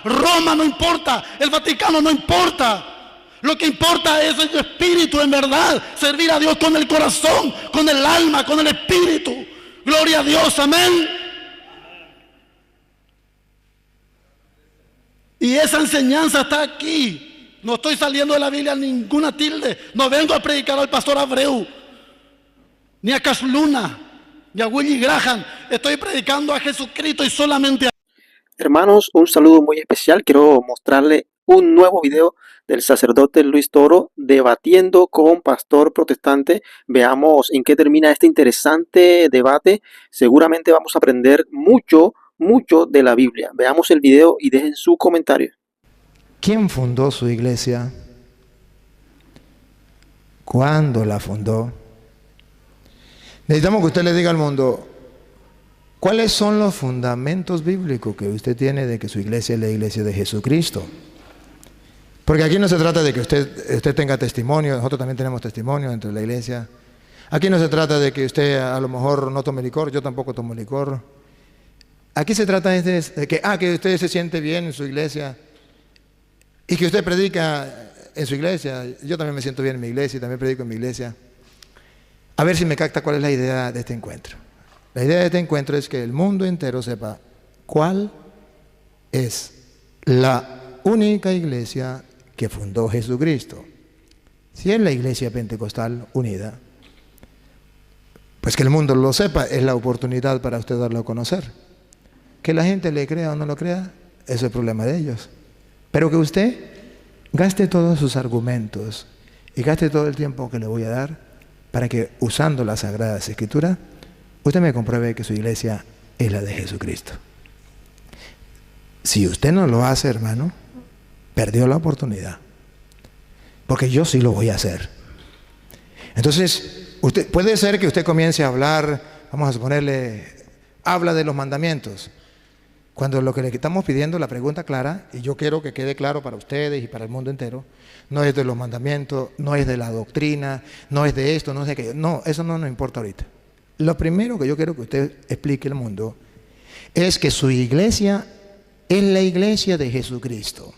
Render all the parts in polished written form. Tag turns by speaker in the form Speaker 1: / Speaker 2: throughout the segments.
Speaker 1: Roma no importa, el Vaticano no importa. Lo que importa es el espíritu en verdad, servir a Dios con el corazón, con el alma, con el espíritu. Gloria a Dios, amén. Y esa enseñanza está aquí. No estoy saliendo de la Biblia ninguna tilde. No vengo a predicar al pastor Abreu, ni a Cash Luna, ni a Willy Graham. Estoy predicando a Jesucristo y solamente a...
Speaker 2: Hermanos, un saludo muy especial. Quiero mostrarle un nuevo video del sacerdote Luis Toro debatiendo con pastor protestante. Veamos en qué termina este interesante debate. Seguramente vamos a aprender mucho de la Biblia. Veamos el video y dejen su comentario.
Speaker 3: ¿Quién fundó su iglesia? ¿Cuándo la fundó? Necesitamos que usted le diga al mundo, ¿cuáles son los fundamentos bíblicos que usted tiene de que su iglesia es la iglesia de Jesucristo? Porque aquí no se trata de que usted tenga testimonio, nosotros también tenemos testimonio dentro de la iglesia. Aquí no se trata de que usted a lo mejor no tome licor, yo tampoco tomo licor. Aquí se trata de que usted se siente bien en su iglesia y que usted predica en su iglesia. Yo también me siento bien en mi iglesia y también predico en mi iglesia. A ver si me capta cuál es la idea de este encuentro. La idea de este encuentro es que el mundo entero sepa cuál es la única iglesia que fundó Jesucristo. Si es la iglesia pentecostal unida, pues que el mundo lo sepa, es la oportunidad para usted darlo a conocer. Que la gente le crea o no lo crea, eso es el problema de ellos. Pero que usted gaste todos sus argumentos y gaste todo el tiempo que le voy a dar para que, usando las Sagradas Escrituras, usted me compruebe que su iglesia es la de Jesucristo. Si usted no lo hace, hermano, perdió la oportunidad. Porque yo sí lo voy a hacer. Entonces, puede ser que usted comience a hablar, vamos a suponerle, habla de los mandamientos. Cuando lo que le estamos pidiendo, la pregunta clara, y yo quiero que quede claro para ustedes y para el mundo entero, no es de los mandamientos, no es de la doctrina, no es de esto, no es de aquello. No, eso no nos importa ahorita. Lo primero que yo quiero que usted explique al mundo es que su iglesia es la iglesia de Jesucristo.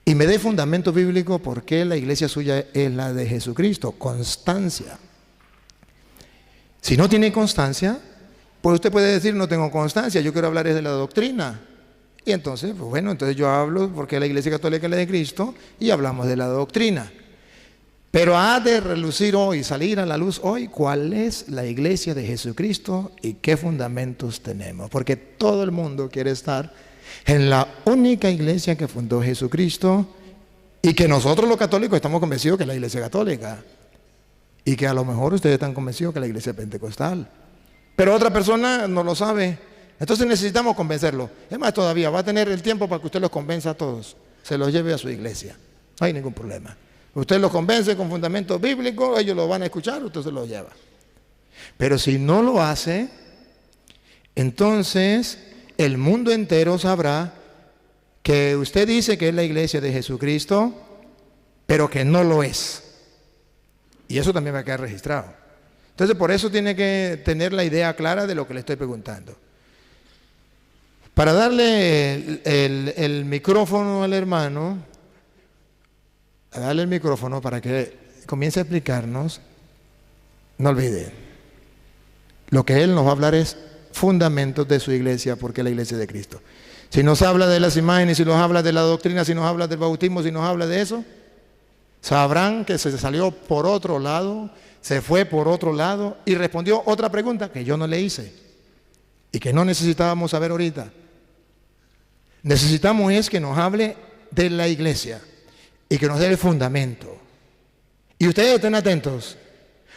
Speaker 3: Y me dé fundamento bíblico por qué la iglesia suya es la de Jesucristo. Constancia. Si no tiene constancia, pues usted puede decir, no tengo constancia, yo quiero hablar de la doctrina. Y entonces, pues bueno, entonces yo hablo porque la iglesia católica es la de Cristo y hablamos de la doctrina. Pero ha de relucir hoy, salir a la luz hoy, cuál es la iglesia de Jesucristo y qué fundamentos tenemos. Porque todo el mundo quiere estar en la única iglesia que fundó Jesucristo y que nosotros los católicos estamos convencidos que es la iglesia católica. Y que a lo mejor ustedes están convencidos que es la iglesia pentecostal. Pero otra persona no lo sabe. Entonces necesitamos convencerlo. Es más, todavía va a tener el tiempo para que usted los convenza a todos. Se los lleve a su iglesia. No hay ningún problema. Usted los convence con fundamentos bíblicos, ellos lo van a escuchar, usted se los lleva. Pero si no lo hace, entonces el mundo entero sabrá que usted dice que es la iglesia de Jesucristo, pero que no lo es. Y eso también va a quedar registrado. Entonces por eso tiene que tener la idea clara de lo que le estoy preguntando. Para darle el micrófono al hermano, darle el micrófono para que comience a explicarnos, no olvide, lo que él nos va a hablar es fundamentos de su iglesia, porque es la iglesia de Cristo. Si nos habla de las imágenes, si nos habla de la doctrina, si nos habla del bautismo, si nos habla de eso, sabrán que se salió por otro lado, se fue por otro lado y respondió otra pregunta que yo no le hice y que no necesitábamos saber ahorita. Necesitamos es que nos hable de la iglesia y que nos dé el fundamento. Y ustedes estén atentos,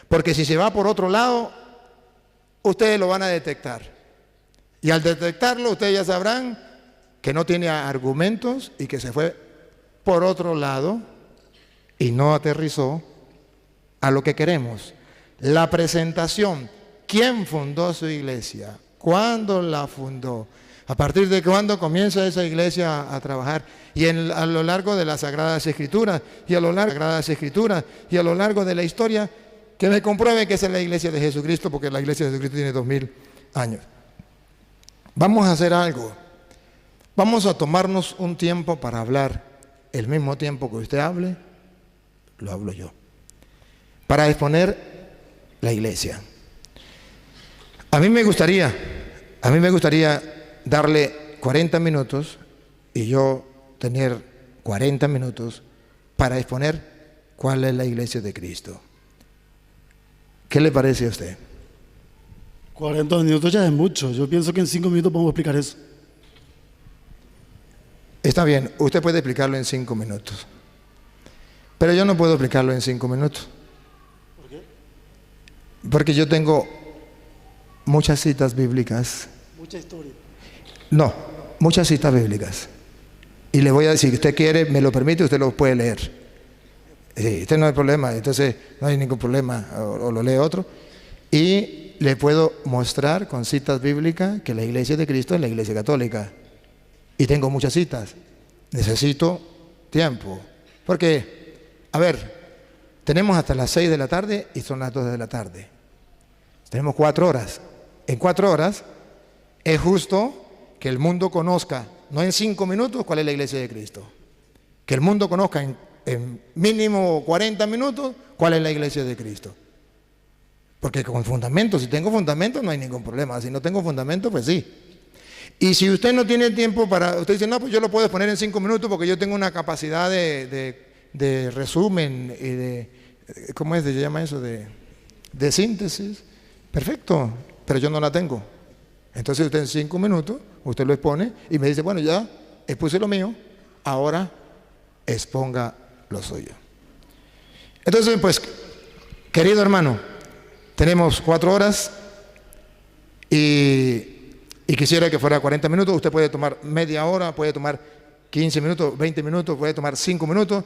Speaker 3: porque si se va por otro lado, ustedes lo van a detectar. Y al detectarlo, ustedes ya sabrán que no tiene argumentos y que se fue por otro lado y no aterrizó a lo que queremos. La presentación. ¿Quién fundó su iglesia? ¿Cuándo la fundó? ¿A partir de cuándo comienza esa iglesia a trabajar? Y a lo largo de las Sagradas Escrituras, y a lo largo de la historia, que me compruebe que esa es la iglesia de Jesucristo, porque la iglesia de Jesucristo tiene 2000 años. Vamos a hacer algo. vamos a tomarnos un tiempo para hablar el mismo tiempo que usted hable, lo hablo yo, para exponer la iglesia. A mí me gustaría darle 40 minutos y yo tener 40 minutos para exponer cuál es la iglesia de Cristo. ¿Qué le parece a usted?
Speaker 1: 40 minutos ya es mucho. Yo pienso que en 5 minutos podemos explicar eso.
Speaker 3: Está bien, usted puede explicarlo en 5 minutos. Pero yo no puedo explicarlo en 5 minutos.
Speaker 1: ¿Por qué?
Speaker 3: Porque yo tengo muchas citas bíblicas.
Speaker 1: Mucha historia.
Speaker 3: No, muchas citas bíblicas. Y le voy a decir, usted quiere, me lo permite, usted lo puede leer. Sí, este no hay problema, entonces no hay ningún problema, o lo lee otro. Y le puedo mostrar con citas bíblicas que la iglesia de Cristo es la iglesia católica. Y tengo muchas citas. Necesito tiempo. Porque, a ver, tenemos hasta las 6 de la tarde y son las 2 de la tarde. Tenemos 4 horas. En 4 horas es justo que el mundo conozca, no en 5 minutos, cuál es la iglesia de Cristo. Que el mundo conozca en mínimo 40 minutos cuál es la iglesia de Cristo. Porque con fundamento, si tengo fundamento no hay ningún problema. Si no tengo fundamento, pues sí. Y si usted no tiene tiempo para, usted dice, no, pues yo lo puedo exponer en 5 minutos porque yo tengo una capacidad de resumen y de, ¿cómo es? ¿Se llama eso? De síntesis. Perfecto, pero yo no la tengo. Entonces usted en 5 minutos, usted lo expone y me dice, bueno, ya expuse lo mío, ahora exponga lo suyo. Entonces, pues, querido hermano, tenemos 4 horas y quisiera que fuera 40 minutos. Usted puede tomar media hora, puede tomar 15 minutos, 20 minutos, puede tomar 5 minutos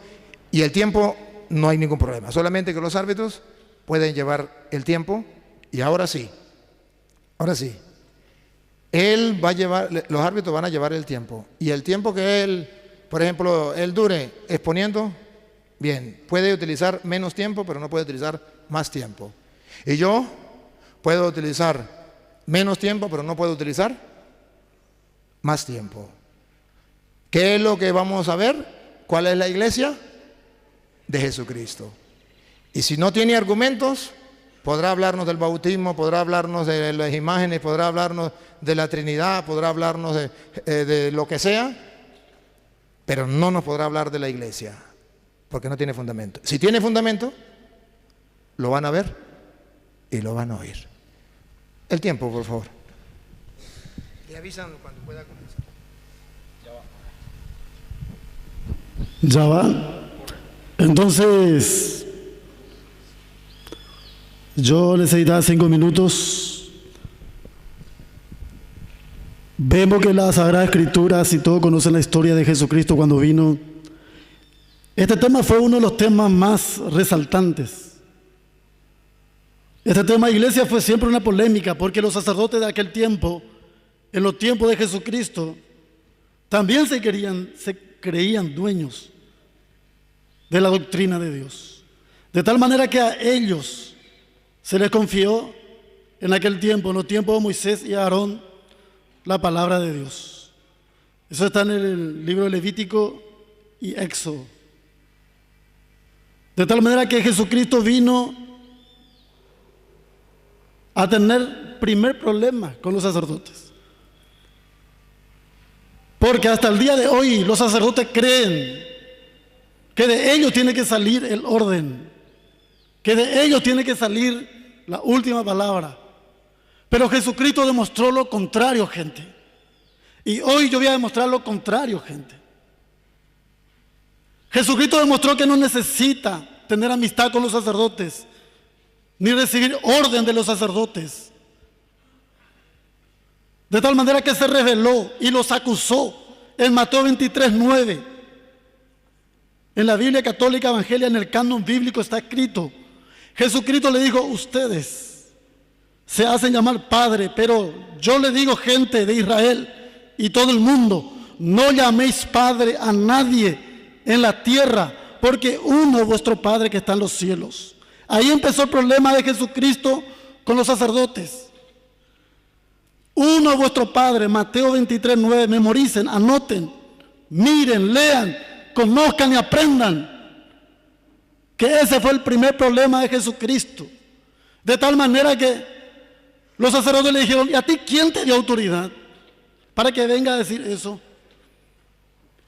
Speaker 3: y el tiempo no hay ningún problema. Solamente que los árbitros pueden llevar el tiempo y ahora sí, él va a llevar, los árbitros van a llevar el tiempo y el tiempo que él, por ejemplo, él dure exponiendo, bien, puede utilizar menos tiempo, pero no puede utilizar más tiempo. Y yo puedo utilizar menos tiempo, pero no puedo utilizar más tiempo. ¿Qué es lo que vamos a ver? ¿Cuál es la iglesia? De Jesucristo. Y si no tiene argumentos, podrá hablarnos del bautismo, podrá hablarnos de las imágenes, podrá hablarnos de la Trinidad, podrá hablarnos de lo que sea, pero no nos podrá hablar de la iglesia, porque no tiene fundamento. Si tiene fundamento, lo van a ver y lo van a oír. El tiempo, por favor. Le avisan cuando pueda comenzar.
Speaker 1: Ya va. Entonces, yo necesitaba 5 minutos. Vemos que la Sagrada Escritura, si todos conocen la historia de Jesucristo cuando vino, este tema fue uno de los temas más resaltantes. Este tema de iglesia fue siempre una polémica porque los sacerdotes de aquel tiempo, en los tiempos de Jesucristo, también se creían dueños de la doctrina de Dios. De tal manera que a ellos se les confió en aquel tiempo, en los tiempos de Moisés y Aarón, la palabra de Dios. Eso está en el libro de Levítico y Éxodo. De tal manera que Jesucristo vino a tener primer problema con los sacerdotes. Porque hasta el día de hoy los sacerdotes creen que de ellos tiene que salir el orden, que de ellos tiene que salir la última palabra. Pero Jesucristo demostró lo contrario, gente. Y hoy yo voy a demostrar lo contrario, gente. Jesucristo demostró que no necesita tener amistad con los sacerdotes, ni recibir orden de los sacerdotes. De tal manera que se rebeló y los acusó en Mateo 23:9. En la Biblia Católica Evangelia, en el canon bíblico está escrito, Jesucristo le dijo, ustedes se hacen llamar Padre, pero yo le digo, gente de Israel y todo el mundo, no llaméis Padre a nadie en la tierra, porque uno es vuestro Padre que está en los cielos. Ahí empezó el problema de Jesucristo con los sacerdotes. uno a vuestro Padre. Mateo 23, 9. Memoricen, anoten, miren, lean, conozcan y aprendan. Que ese fue el primer problema de Jesucristo. De tal manera que los sacerdotes le dijeron: ¿y a ti quién te dio autoridad para que venga a decir eso?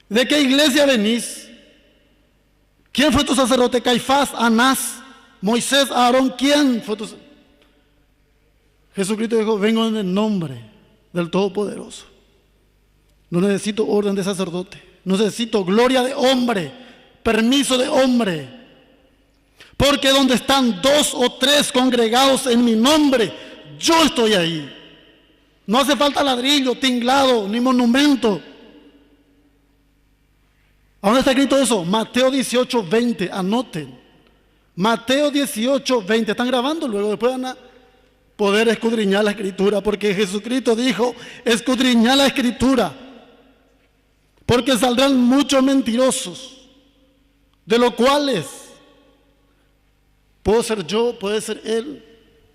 Speaker 1: ¿De qué iglesia venís? ¿Quién fue tu sacerdote? Caifás, Anás, Moisés, Aarón. ¿Quién fue tu sacerdote? Jesucristo dijo: vengo en el nombre del Todopoderoso. No necesito orden de sacerdote, no necesito gloria de hombre, permiso de hombre. Porque donde están 2 o 3 congregados en mi nombre, yo estoy ahí. No hace falta ladrillo, tinglado, ni monumento. ¿A dónde está escrito eso? Mateo 18, 20, anoten. Mateo 18, 20, están grabando, luego después van a poder escudriñar la escritura, porque Jesucristo dijo: escudriñar la escritura, porque saldrán muchos mentirosos, de los cuales puedo ser yo, puede ser él,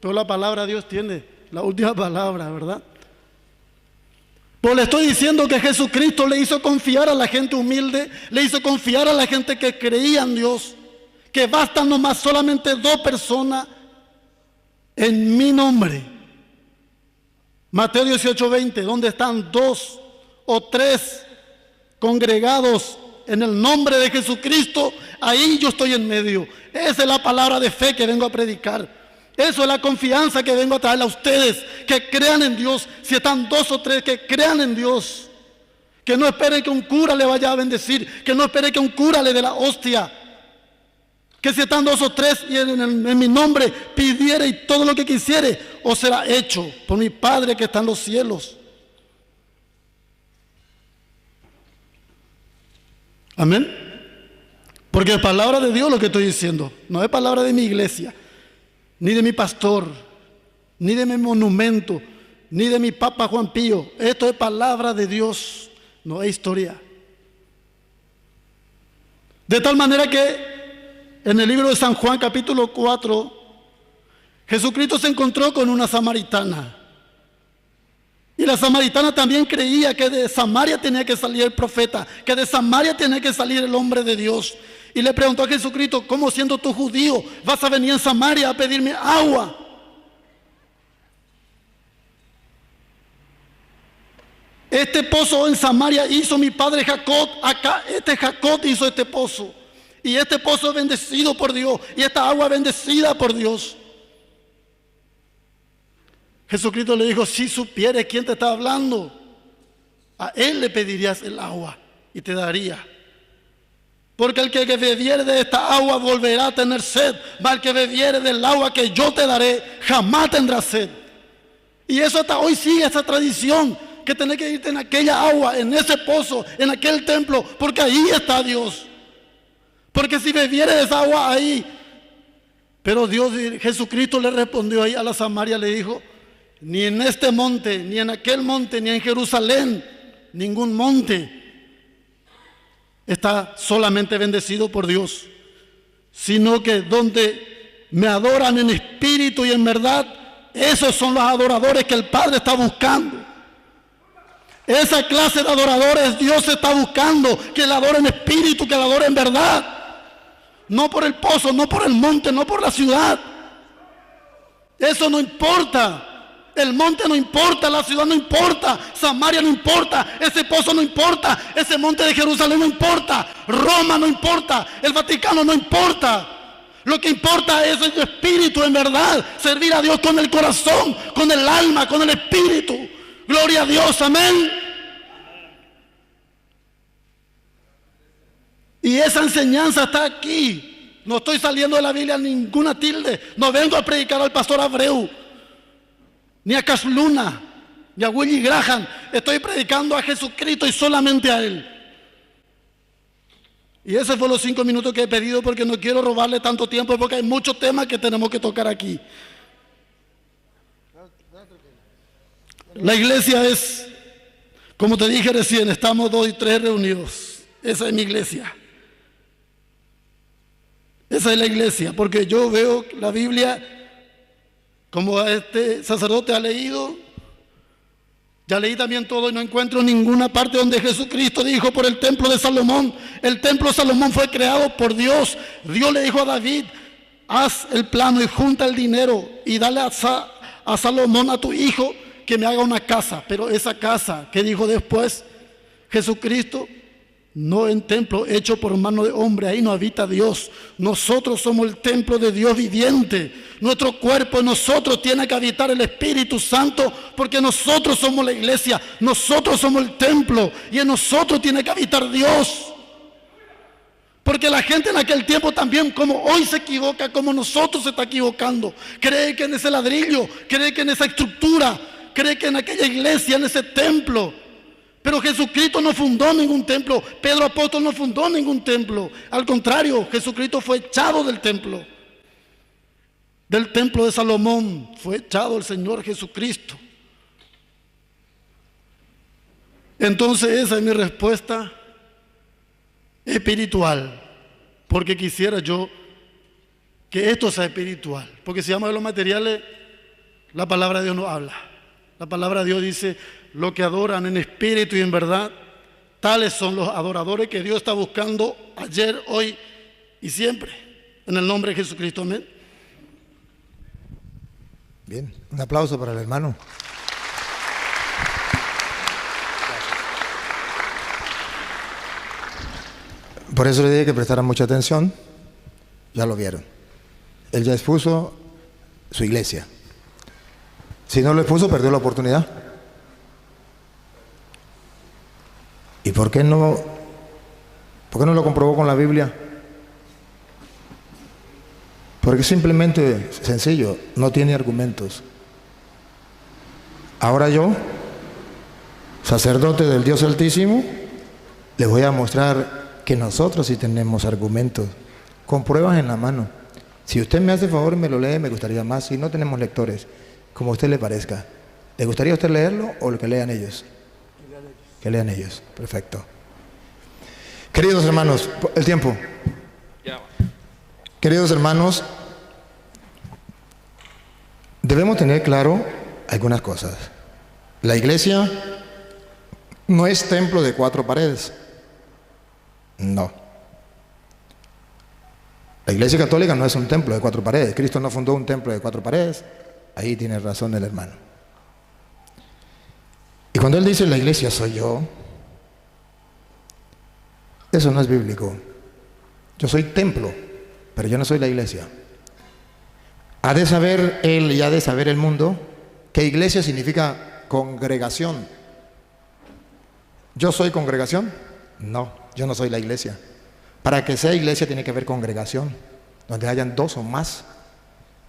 Speaker 1: pero la palabra de Dios tiene la última palabra, ¿verdad? Pues le estoy diciendo que Jesucristo le hizo confiar a la gente humilde, le hizo confiar a la gente que creía en Dios, que bastan nomás solamente 2 personas en mi nombre. Mateo 18, 20, donde están 2 o 3 congregados en el nombre de Jesucristo, ahí yo estoy en medio. Esa es la palabra de fe que vengo a predicar. Eso es la confianza que vengo a traerle a ustedes, que crean en Dios. Si están 2 o 3, que crean en Dios. Que no esperen que un cura le vaya a bendecir, que no esperen que un cura le dé la hostia. Que si están 2 o 3 y en mi nombre pidiere y todo lo que quisiere, os será hecho por mi Padre que está en los cielos. Amén. Porque es palabra de Dios lo que estoy diciendo. No es palabra de mi iglesia, ni de mi pastor, ni de mi monumento, ni de mi Papa Juan Pío. Esto es palabra de Dios, no es historia. De tal manera que en el libro de San Juan capítulo 4, Jesucristo se encontró con una samaritana. Y la samaritana también creía que de Samaria tenía que salir el profeta, que de Samaria tenía que salir el hombre de Dios. Y le preguntó a Jesucristo: ¿cómo siendo tú judío vas a venir en Samaria a pedirme agua? Este pozo en Samaria hizo mi padre Jacob, acá Jacob hizo este pozo. Y este pozo es bendecido por Dios, y esta agua es bendecida por Dios. Jesucristo le dijo: si supieres quién te está hablando, a él le pedirías el agua y te daría. Porque el que bebiere de esta agua volverá a tener sed, mas el que bebiere del agua que yo te daré jamás tendrá sed. Y eso hasta hoy sigue esa tradición, que tenés que irte en aquella agua, en ese pozo, en aquel templo, porque ahí está Dios. Porque si bebiere de esa agua ahí, pero Jesucristo le respondió ahí a la Samaria, le dijo: ni en este monte, ni en aquel monte, ni en Jerusalén, ningún monte está solamente bendecido por Dios, sino que donde me adoran en espíritu y en verdad, esos son los adoradores que el Padre está buscando. Esa clase de adoradores Dios está buscando, que le adoren en espíritu, que le adoren en verdad. No por el pozo, no por el monte, no por la ciudad. Eso no importa. El monte no importa, la ciudad no importa, Samaria no importa, ese pozo no importa, ese monte de Jerusalén no importa, Roma no importa, el Vaticano no importa. Lo que importa es el espíritu en verdad, servir a Dios con el corazón, con el alma, con el espíritu. Gloria a Dios, amén. Y esa enseñanza está aquí. No estoy saliendo de la Biblia ninguna tilde. No vengo a predicar al pastor Abreu, ni a Casluna, ni a Willy Graham. Estoy predicando a Jesucristo y solamente a Él. Y esos fueron los 5 minutos que he pedido, porque no quiero robarle tanto tiempo, porque hay muchos temas que tenemos que tocar aquí. La iglesia es, como te dije recién, estamos 2 y 3 reunidos. Esa es mi iglesia. Esa es la iglesia, porque yo veo la Biblia, como este sacerdote ha leído, Ya leí también todo y no encuentro ninguna parte donde Jesucristo dijo por el templo de Salomón. El templo de Salomón fue creado por Dios. Dios le dijo a David: haz el plano y junta el dinero y dale a Salomón, a tu hijo, que me haga una casa. Pero esa casa, ¿qué dijo después Jesucristo? No en templo hecho por mano de hombre, ahí no habita Dios. Nosotros somos el templo de Dios viviente. Nuestro cuerpo en nosotros tiene que habitar el Espíritu Santo, porque nosotros somos la iglesia, nosotros somos el templo y en nosotros tiene que habitar Dios. Porque la gente en aquel tiempo también, como hoy, se equivoca, como nosotros se está equivocando. Cree que en ese ladrillo, cree que en esa estructura, cree que en aquella iglesia, en ese templo. Pero Jesucristo no fundó ningún templo. Pedro apóstol no fundó ningún templo. Al contrario, Jesucristo fue echado del templo. Del templo de Salomón fue echado el Señor Jesucristo. Entonces esa es mi respuesta espiritual. Porque quisiera yo que esto sea espiritual. Porque si vamos a los materiales, la palabra de Dios no habla. La palabra de Dios dice: lo que adoran en espíritu y en verdad, tales son los adoradores que Dios está buscando ayer, hoy y siempre. En el nombre de Jesucristo, amén.
Speaker 3: Bien, un aplauso para el hermano. Por eso le dije que prestaran mucha atención. Ya lo vieron. Él ya expuso su iglesia. Si no lo expuso, perdió la oportunidad. ¿Y por qué no lo comprobó con la Biblia? Porque simplemente, sencillo, no tiene argumentos. Ahora yo, sacerdote del Dios Altísimo, les voy a mostrar que nosotros sí tenemos argumentos, con pruebas en la mano. Si usted me hace favor y me lo lee, me gustaría más. Si no tenemos lectores, como a usted le parezca. ¿Le gustaría a usted leerlo o que lean ellos? Que lean ellos. Perfecto. Queridos hermanos, el tiempo. Queridos hermanos, debemos tener claro algunas cosas. La iglesia no es templo de 4 paredes. No. La iglesia católica no es un templo de 4 paredes. Cristo no fundó un templo de 4 paredes. Ahí tiene razón el hermano. Y cuando él dice la iglesia soy yo, eso no es bíblico. Yo soy templo, pero yo no soy la iglesia. Ha de saber él y ha de saber el mundo que iglesia significa congregación. ¿Yo soy congregación? No, yo no soy la iglesia. Para que sea iglesia tiene que haber congregación, donde hayan 2 o más.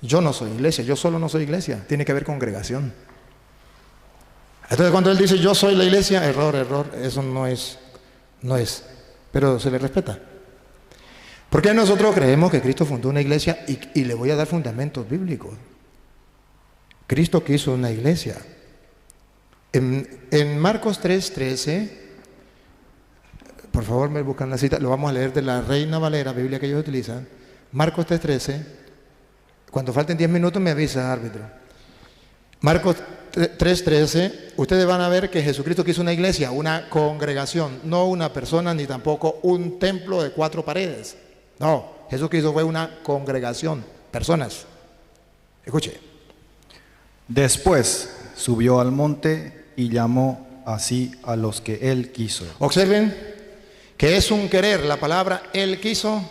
Speaker 3: Yo no soy iglesia, yo solo no soy iglesia, tiene que haber congregación. Entonces cuando él dice yo soy la iglesia, error, eso no es, pero se le respeta. Porque nosotros creemos que Cristo fundó una iglesia y le voy a dar fundamentos bíblicos. Cristo quiso una iglesia. En Marcos 3:13, por favor me buscan la cita, lo vamos a leer de la Reina Valera, Biblia que ellos utilizan. Marcos 3:13, cuando falten 10 minutos me avisa, árbitro. Marcos 3:13, ustedes van a ver que Jesucristo quiso una iglesia, una congregación, no una persona ni tampoco un templo de 4 paredes. No, Jesucristo fue una congregación, personas. Escuche.
Speaker 4: Después subió al monte y llamó así a los que él quiso.
Speaker 3: Observen que es un querer. La palabra él quiso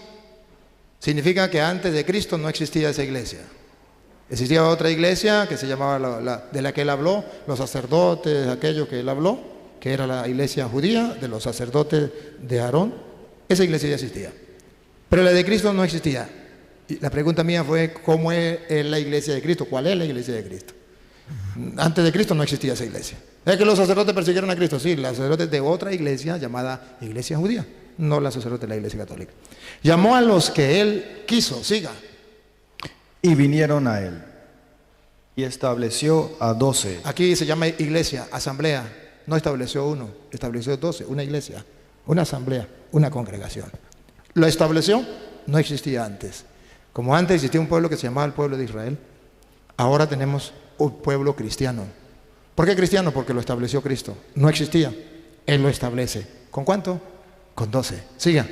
Speaker 3: significa que antes de Cristo no existía esa iglesia. Existía otra iglesia que se llamaba de la que él habló, los sacerdotes, aquello que él habló, que era la iglesia judía de los sacerdotes de Aarón. Esa iglesia ya existía, pero la de Cristo no existía. Y la pregunta mía fue, ¿cómo es la iglesia de Cristo? ¿Cuál es la iglesia de Cristo? Antes de Cristo no existía esa iglesia. ¿Es que los sacerdotes persiguieron a Cristo? Sí, los sacerdotes de otra iglesia llamada iglesia judía, no los sacerdotes de la iglesia católica. Llamó a los que él quiso, siga.
Speaker 4: Y vinieron a él, y estableció a 12.
Speaker 3: Aquí se llama iglesia, asamblea. No estableció uno, estableció 12, una iglesia, una asamblea, una congregación. Lo estableció, no existía antes. Como antes existía un pueblo que se llamaba el pueblo de Israel, ahora tenemos un pueblo cristiano. ¿Por qué cristiano? Porque lo estableció Cristo. No existía. Él lo establece. ¿Con cuánto? Con 12. Siga.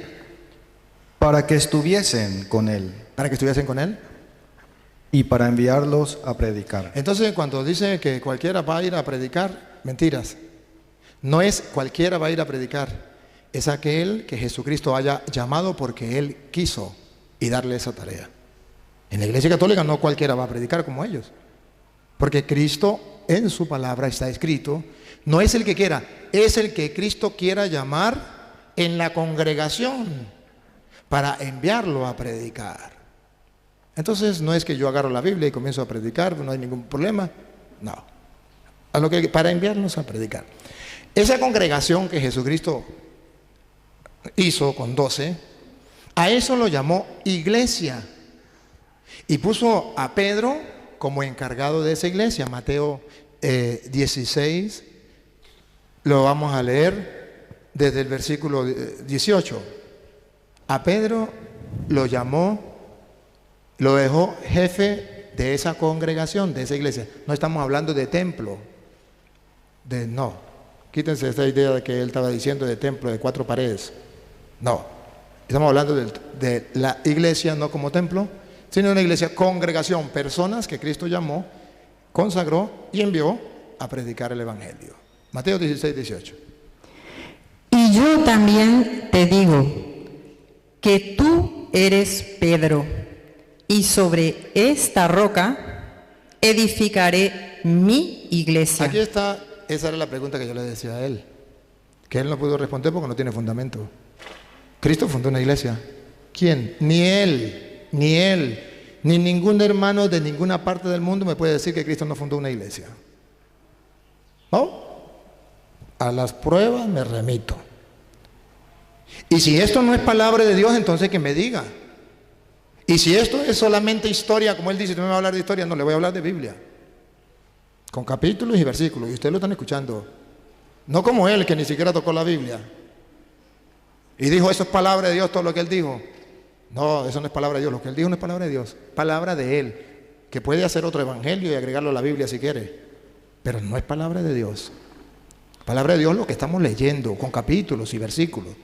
Speaker 4: para que estuviesen con él
Speaker 3: Para que estuviesen con Él.
Speaker 4: y para enviarlos a predicar.
Speaker 3: Entonces, cuando dice que cualquiera va a ir a predicar, mentiras. No es cualquiera va a ir a predicar. Es aquel que Jesucristo haya llamado porque Él quiso y darle esa tarea. En la Iglesia Católica no cualquiera va a predicar como ellos. Porque Cristo en su palabra está escrito, no es el que quiera, es el que Cristo quiera llamar en la congregación para enviarlo a predicar. Entonces no es que yo agarro la Biblia y comienzo a predicar, no hay ningún problema. No. Para enviarlos a predicar. Esa congregación que Jesucristo hizo con 12, a eso lo llamó iglesia. Y puso a Pedro como encargado de esa iglesia. Mateo 16, lo vamos a leer desde el versículo 18. A Pedro lo llamó, lo dejó jefe de esa congregación, de esa iglesia. No estamos hablando de templo. No. Quítense esta idea de que él estaba diciendo de templo, de 4 paredes. No. Estamos hablando de la iglesia, no como templo, sino una iglesia, congregación, personas que Cristo llamó, consagró y envió a predicar el Evangelio. Mateo 16, 18.
Speaker 5: Y yo también te digo que tú eres Pedro, y sobre esta roca edificaré mi iglesia.
Speaker 3: Aquí está, esa era la pregunta que yo le decía a él, que él no pudo responder porque no tiene fundamento. Cristo fundó una iglesia. ¿Quién? Ni él, ni ningún hermano de ninguna parte del mundo me puede decir que Cristo no fundó una iglesia. ¿No? A las pruebas me remito. Y si esto no es palabra de Dios, entonces que me diga. Y si esto es solamente historia, como él dice, no me va a hablar de historia, no, le voy a hablar de Biblia. Con capítulos y versículos, y ustedes lo están escuchando. No como él, que ni siquiera tocó la Biblia. Y dijo, eso es palabra de Dios, todo lo que él dijo. No, eso no es palabra de Dios, lo que él dijo no es palabra de Dios, palabra de él, que puede hacer otro evangelio y agregarlo a la Biblia si quiere, pero no es palabra de Dios. Palabra de Dios lo que estamos leyendo, con capítulos y versículos.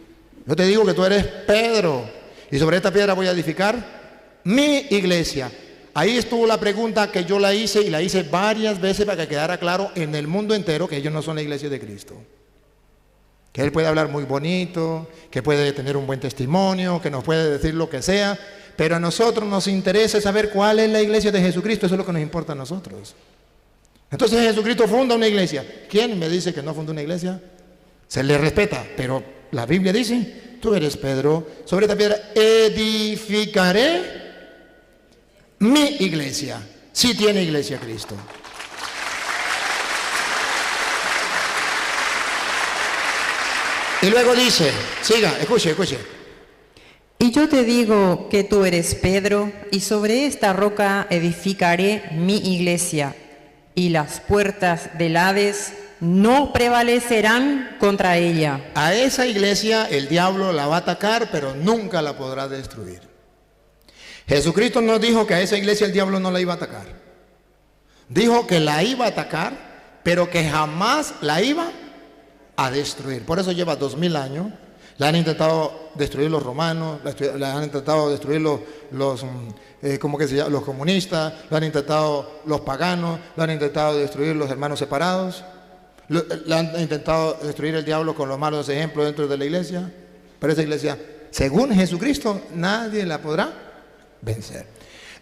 Speaker 3: Yo te digo que tú eres Pedro, y sobre esta piedra voy a edificar mi iglesia. Ahí estuvo la pregunta que yo la hice, y la hice varias veces para que quedara claro en el mundo entero que ellos no son la iglesia de Cristo. Que él puede hablar muy bonito, que puede tener un buen testimonio, que nos puede decir lo que sea, pero a nosotros nos interesa saber cuál es la iglesia de Jesucristo, eso es lo que nos importa a nosotros. Entonces Jesucristo funda una iglesia. ¿Quién me dice que no funda una iglesia? Se le respeta, pero la Biblia dice, tú eres Pedro, sobre esta piedra edificaré mi iglesia. Sí tiene iglesia Cristo. Y luego dice, siga, escuche.
Speaker 5: Y yo te digo que tú eres Pedro, y sobre esta roca edificaré mi iglesia, y las puertas del Hades no prevalecerán contra ella.
Speaker 3: A esa iglesia el diablo la va a atacar, pero nunca la podrá destruir. Jesucristo nos dijo que a esa iglesia el diablo no la iba a atacar. Dijo que la iba a atacar, pero que jamás la iba a destruir. Por eso lleva 2000 años. La han intentado destruir los romanos, la han intentado destruir los comunistas, lo han intentado los paganos, lo han intentado destruir los hermanos separados, la han intentado destruir el diablo con los malos ejemplos dentro de la iglesia. Pero esa iglesia, según Jesucristo, nadie la podrá vencer.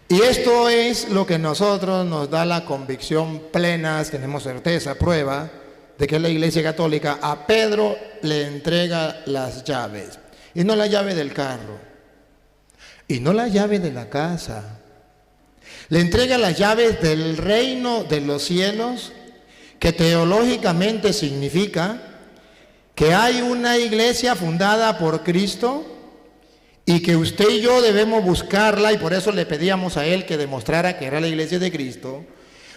Speaker 3: Y esto es lo que nosotros nos da la convicción plena, tenemos certeza, prueba, de que la iglesia católica a Pedro le entrega las llaves. Y no la llave del carro. Y no la llave de la casa. Le entrega las llaves del reino de los cielos, que teológicamente significa que hay una iglesia fundada por Cristo y que usted y yo debemos buscarla, y por eso le pedíamos a él que demostrara que era la iglesia de Cristo.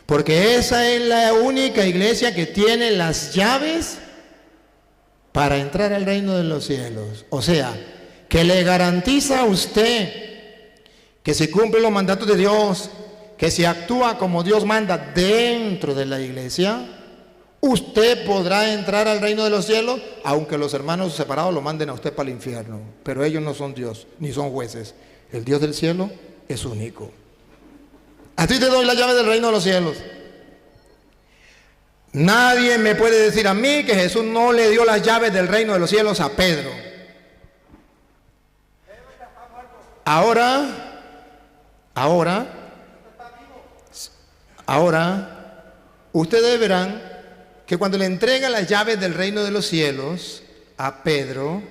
Speaker 3: Porque esa es la única iglesia que tiene las llaves para entrar al reino de los cielos. O sea, que le garantiza a usted que si cumple los mandatos de Dios, que si actúa como Dios manda dentro de la iglesia, Usted podrá entrar al reino de los cielos, aunque los hermanos separados lo manden a usted para el infierno. Pero ellos no son Dios, ni son jueces. El Dios del cielo es único. A ti te doy la llave del reino de los cielos. Nadie me puede decir a mí que Jesús no le dio las llaves del reino de los cielos a Pedro. Ahora, ustedes verán que cuando le entrega las llaves del reino de los cielos a Pedro,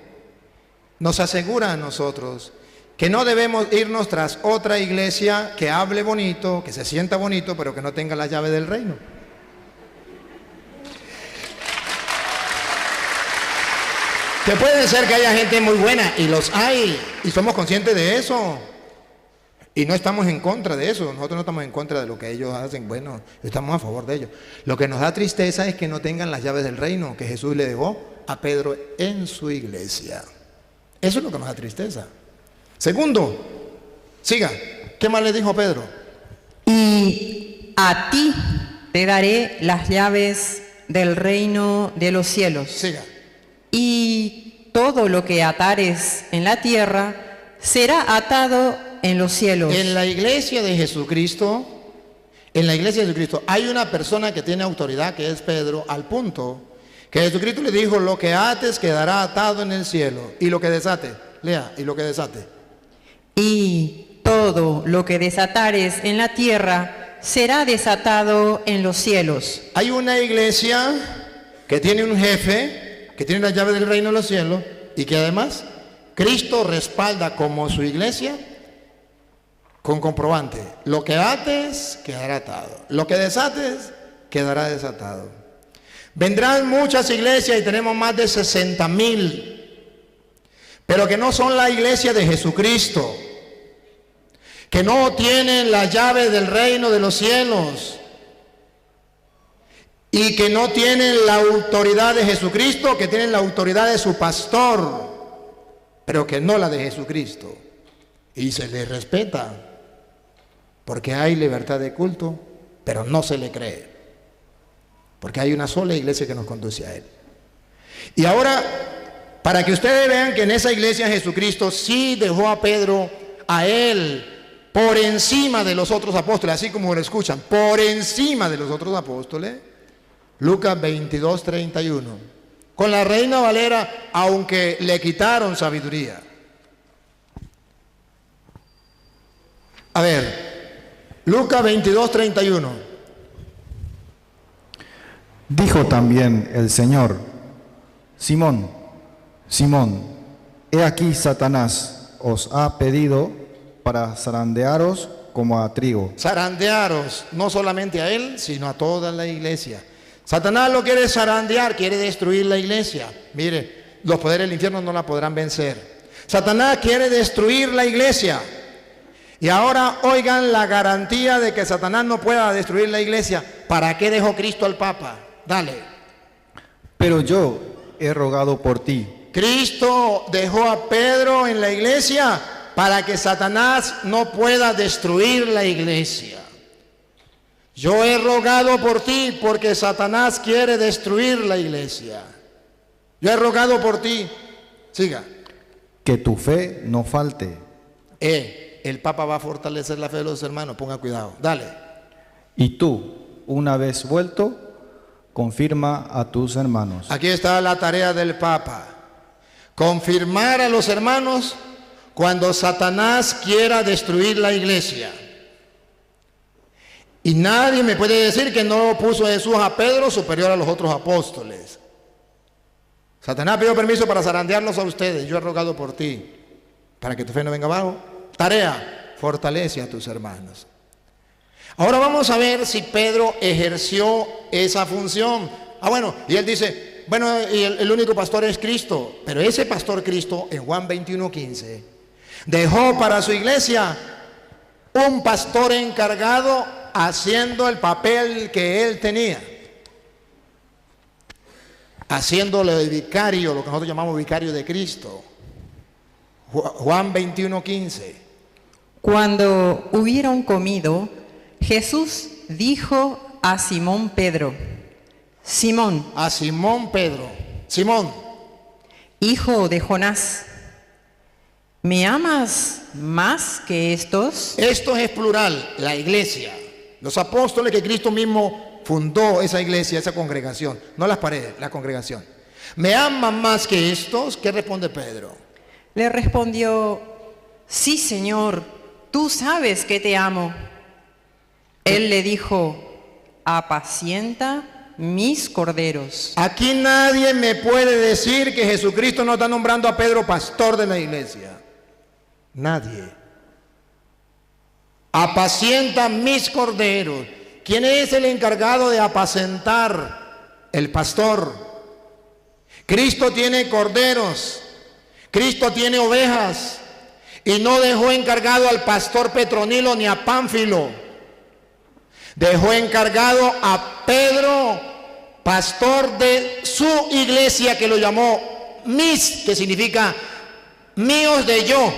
Speaker 3: nos asegura a nosotros que no debemos irnos tras otra iglesia que hable bonito, que se sienta bonito, pero que no tenga la llave del reino. Que puede ser que haya gente muy buena, y los hay, y somos conscientes de eso. Y no estamos en contra de eso, nosotros no estamos en contra de lo que ellos hacen, bueno, estamos a favor de ellos. Lo que nos da tristeza es que no tengan las llaves del reino que Jesús le dejó a Pedro en su iglesia. Eso es lo que nos da tristeza. Segundo, siga, ¿qué más le dijo Pedro?
Speaker 5: Y a ti te daré las llaves del reino de los cielos.
Speaker 3: Siga.
Speaker 5: Y todo lo que atares en la tierra será atado en los cielos.
Speaker 3: En la iglesia de Jesucristo, hay una persona que tiene autoridad, que es Pedro, al punto que Jesucristo le dijo: lo que ates quedará atado en el cielo, y lo que desate, lea, y lo que desate.
Speaker 5: Y todo lo que desatares en la tierra será desatado en los cielos.
Speaker 3: Hay una iglesia que tiene un jefe, que tiene la llave del reino de los cielos, y que además Cristo respalda como su iglesia con comprobante. Lo que ates quedará atado, lo que desates quedará desatado. Vendrán muchas iglesias, y tenemos más de 60,000, pero que no son la iglesia de Jesucristo, que no tienen la llave del reino de los cielos, y que no tienen la autoridad de Jesucristo, que tienen la autoridad de su pastor, pero que no la de Jesucristo. Y se le respeta, porque hay libertad de culto, pero no se le cree, porque hay una sola iglesia que nos conduce a Él. Y ahora, para que ustedes vean que en esa iglesia Jesucristo sí dejó a Pedro, a él, por encima de los otros apóstoles, así como lo escuchan, por encima de los otros apóstoles. Lucas 22:31. Con la Reina Valera, aunque le quitaron sabiduría. A ver, Lucas 22:31.
Speaker 4: Dijo también el Señor: Simón, Simón, he aquí Satanás os ha pedido para zarandearos como a trigo.
Speaker 3: Zarandearos, no solamente a él, sino a toda la iglesia. Satanás lo quiere zarandear, quiere destruir la iglesia. Mire, los poderes del infierno no la podrán vencer. Satanás quiere destruir la iglesia. Y ahora oigan la garantía de que Satanás no pueda destruir la iglesia. ¿Para qué dejó Cristo al Papa? Dale.
Speaker 4: Pero yo he rogado por ti.
Speaker 3: Cristo dejó a Pedro en la iglesia para que Satanás no pueda destruir la iglesia. Yo he rogado por ti porque Satanás quiere destruir la iglesia. Yo he rogado por ti. Siga.
Speaker 4: Que tu fe no falte.
Speaker 3: El Papa va a fortalecer la fe de los hermanos, ponga cuidado. Dale.
Speaker 4: Y tú, una vez vuelto, confirma a tus hermanos.
Speaker 3: Aquí está la tarea del Papa. Confirmar a los hermanos cuando Satanás quiera destruir la iglesia. Y nadie me puede decir que no puso Jesús a Pedro superior a los otros apóstoles. Satanás pidió permiso para zarandearlos a ustedes. Yo he rogado por ti, para que tu fe no venga abajo. Tarea, fortalece a tus hermanos. Ahora vamos a ver si Pedro ejerció esa función. Bueno, y él dice, bueno, y el único pastor es Cristo. Pero ese pastor Cristo, en Juan 21:15, dejó para su iglesia un pastor encargado haciendo el papel que él tenía. Haciéndole de vicario, lo que nosotros llamamos vicario de Cristo. Juan 21:15.
Speaker 5: Cuando hubieron comido, Jesús dijo a Simón Pedro: Simón,
Speaker 3: A Simón Pedro. Simón,
Speaker 5: hijo de Jonás, ¿me amas más que estos?
Speaker 3: esto es plural, la iglesia. Los apóstoles que Cristo mismo fundó esa iglesia, esa congregación. No las paredes, la congregación. ¿Me aman más que estos? ¿Qué responde Pedro?
Speaker 5: Le respondió, sí, Señor, tú sabes que te amo. Él le dijo, apacienta mis corderos.
Speaker 3: Aquí nadie me puede decir que Jesucristo no está nombrando a Pedro pastor de la iglesia. Nadie. Apacienta mis corderos. ¿Quién es el encargado de apacentar? El pastor. Cristo tiene corderos. Cristo tiene ovejas. Y no dejó encargado al pastor Petronilo ni a Pánfilo. Dejó encargado a Pedro, pastor de su iglesia, que lo llamó mis, que significa míos de yo.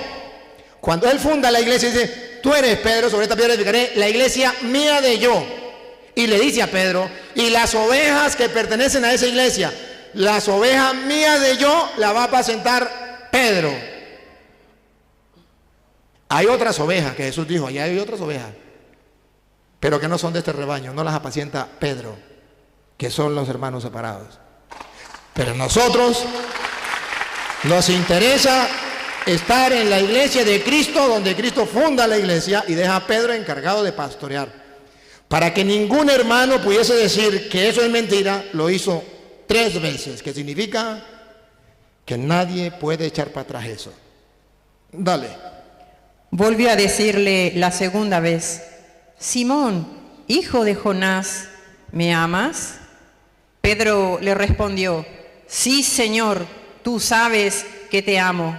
Speaker 3: Cuando él funda la iglesia dice, tú eres Pedro, sobre esta piedra edificaré la iglesia mía de yo. Y le dice a Pedro, y las ovejas que pertenecen a esa iglesia, las ovejas mías de yo, la va a apacentar Pedro. Hay otras ovejas que Jesús dijo, allá hay otras ovejas, pero que no son de este rebaño, no las apacienta Pedro, que son los hermanos separados. Pero nosotros nos interesa estar en la iglesia de Cristo, donde Cristo funda la iglesia y deja a Pedro encargado de pastorear. Para que ningún hermano pudiese decir que eso es mentira, lo hizo 3 veces, que significa que nadie puede echar para atrás eso. Dale.
Speaker 5: Volvió a decirle la segunda vez, Simón, hijo de Jonás, ¿me amas? Pedro le respondió, sí, Señor, tú sabes que te amo.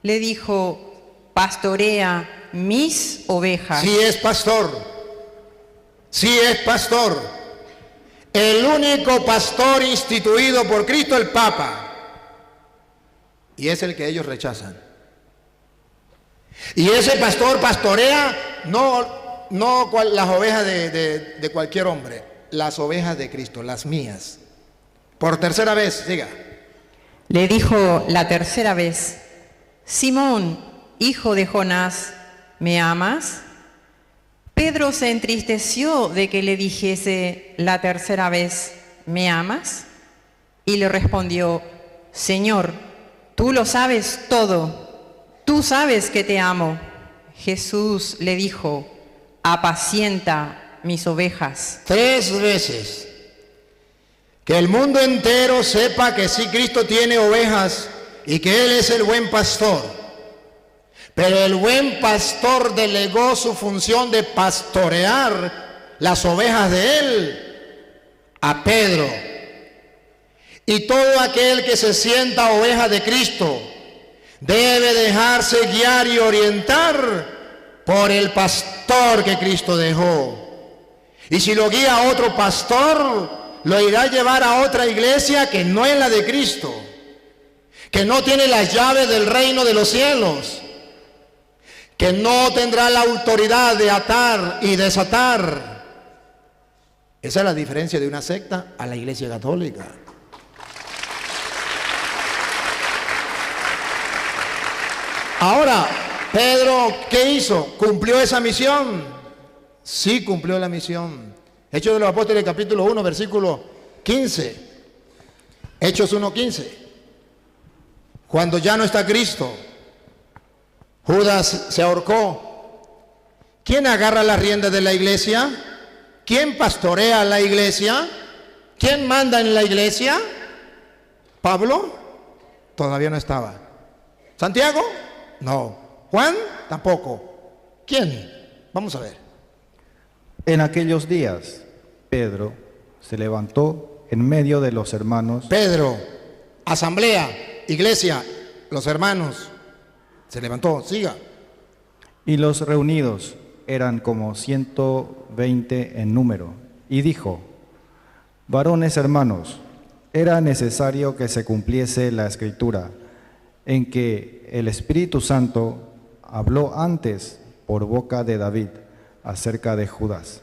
Speaker 5: Le dijo, pastorea mis ovejas.
Speaker 3: Sí es pastor, sí es pastor. El único pastor instituido por Cristo, el Papa. Y es el que ellos rechazan. Y ese pastor pastorea no las ovejas de cualquier hombre, las ovejas de Cristo, las mías. Por tercera vez, diga.
Speaker 5: Le dijo la tercera vez, Simón, hijo de Jonás, ¿me amas? Pedro se entristeció de que le dijese la tercera vez, ¿me amas? Y le respondió, Señor, tú lo sabes todo, tú sabes que te amo. Jesús le dijo, apacienta mis ovejas.
Speaker 3: 3 veces. Que el mundo entero sepa que sí, Cristo tiene ovejas y que Él es el buen pastor. Pero el buen pastor delegó su función de pastorear las ovejas de Él a Pedro. Y todo aquel que se sienta oveja de Cristo debe dejarse guiar y orientar por el pastor que Cristo dejó. Y si lo guía otro pastor, lo irá a llevar a otra iglesia que no es la de Cristo, que no tiene las llaves del reino de los cielos, que no tendrá la autoridad de atar y desatar. Esa es la diferencia de una secta a la iglesia católica. Ahora, Pedro, ¿qué hizo? ¿Cumplió esa misión? Sí, cumplió la misión. Hechos de los Apóstoles, capítulo 1, versículo 15. Hechos 1:15. Cuando ya no está Cristo, Judas se ahorcó. ¿Quién agarra las riendas de la iglesia? ¿Quién pastorea la iglesia? ¿Quién manda en la iglesia? ¿Pablo? Todavía no estaba. ¿Santiago? No. ¿Juan? Tampoco. ¿Quién? Vamos a ver.
Speaker 4: En aquellos días, Pedro se levantó en medio de los hermanos.
Speaker 3: Pedro, asamblea, iglesia, los hermanos. Se levantó, siga.
Speaker 4: Y los reunidos eran como 120 en número. Y dijo, varones hermanos, era necesario que se cumpliese la escritura, en que el Espíritu Santo habló antes por boca de David acerca de Judas,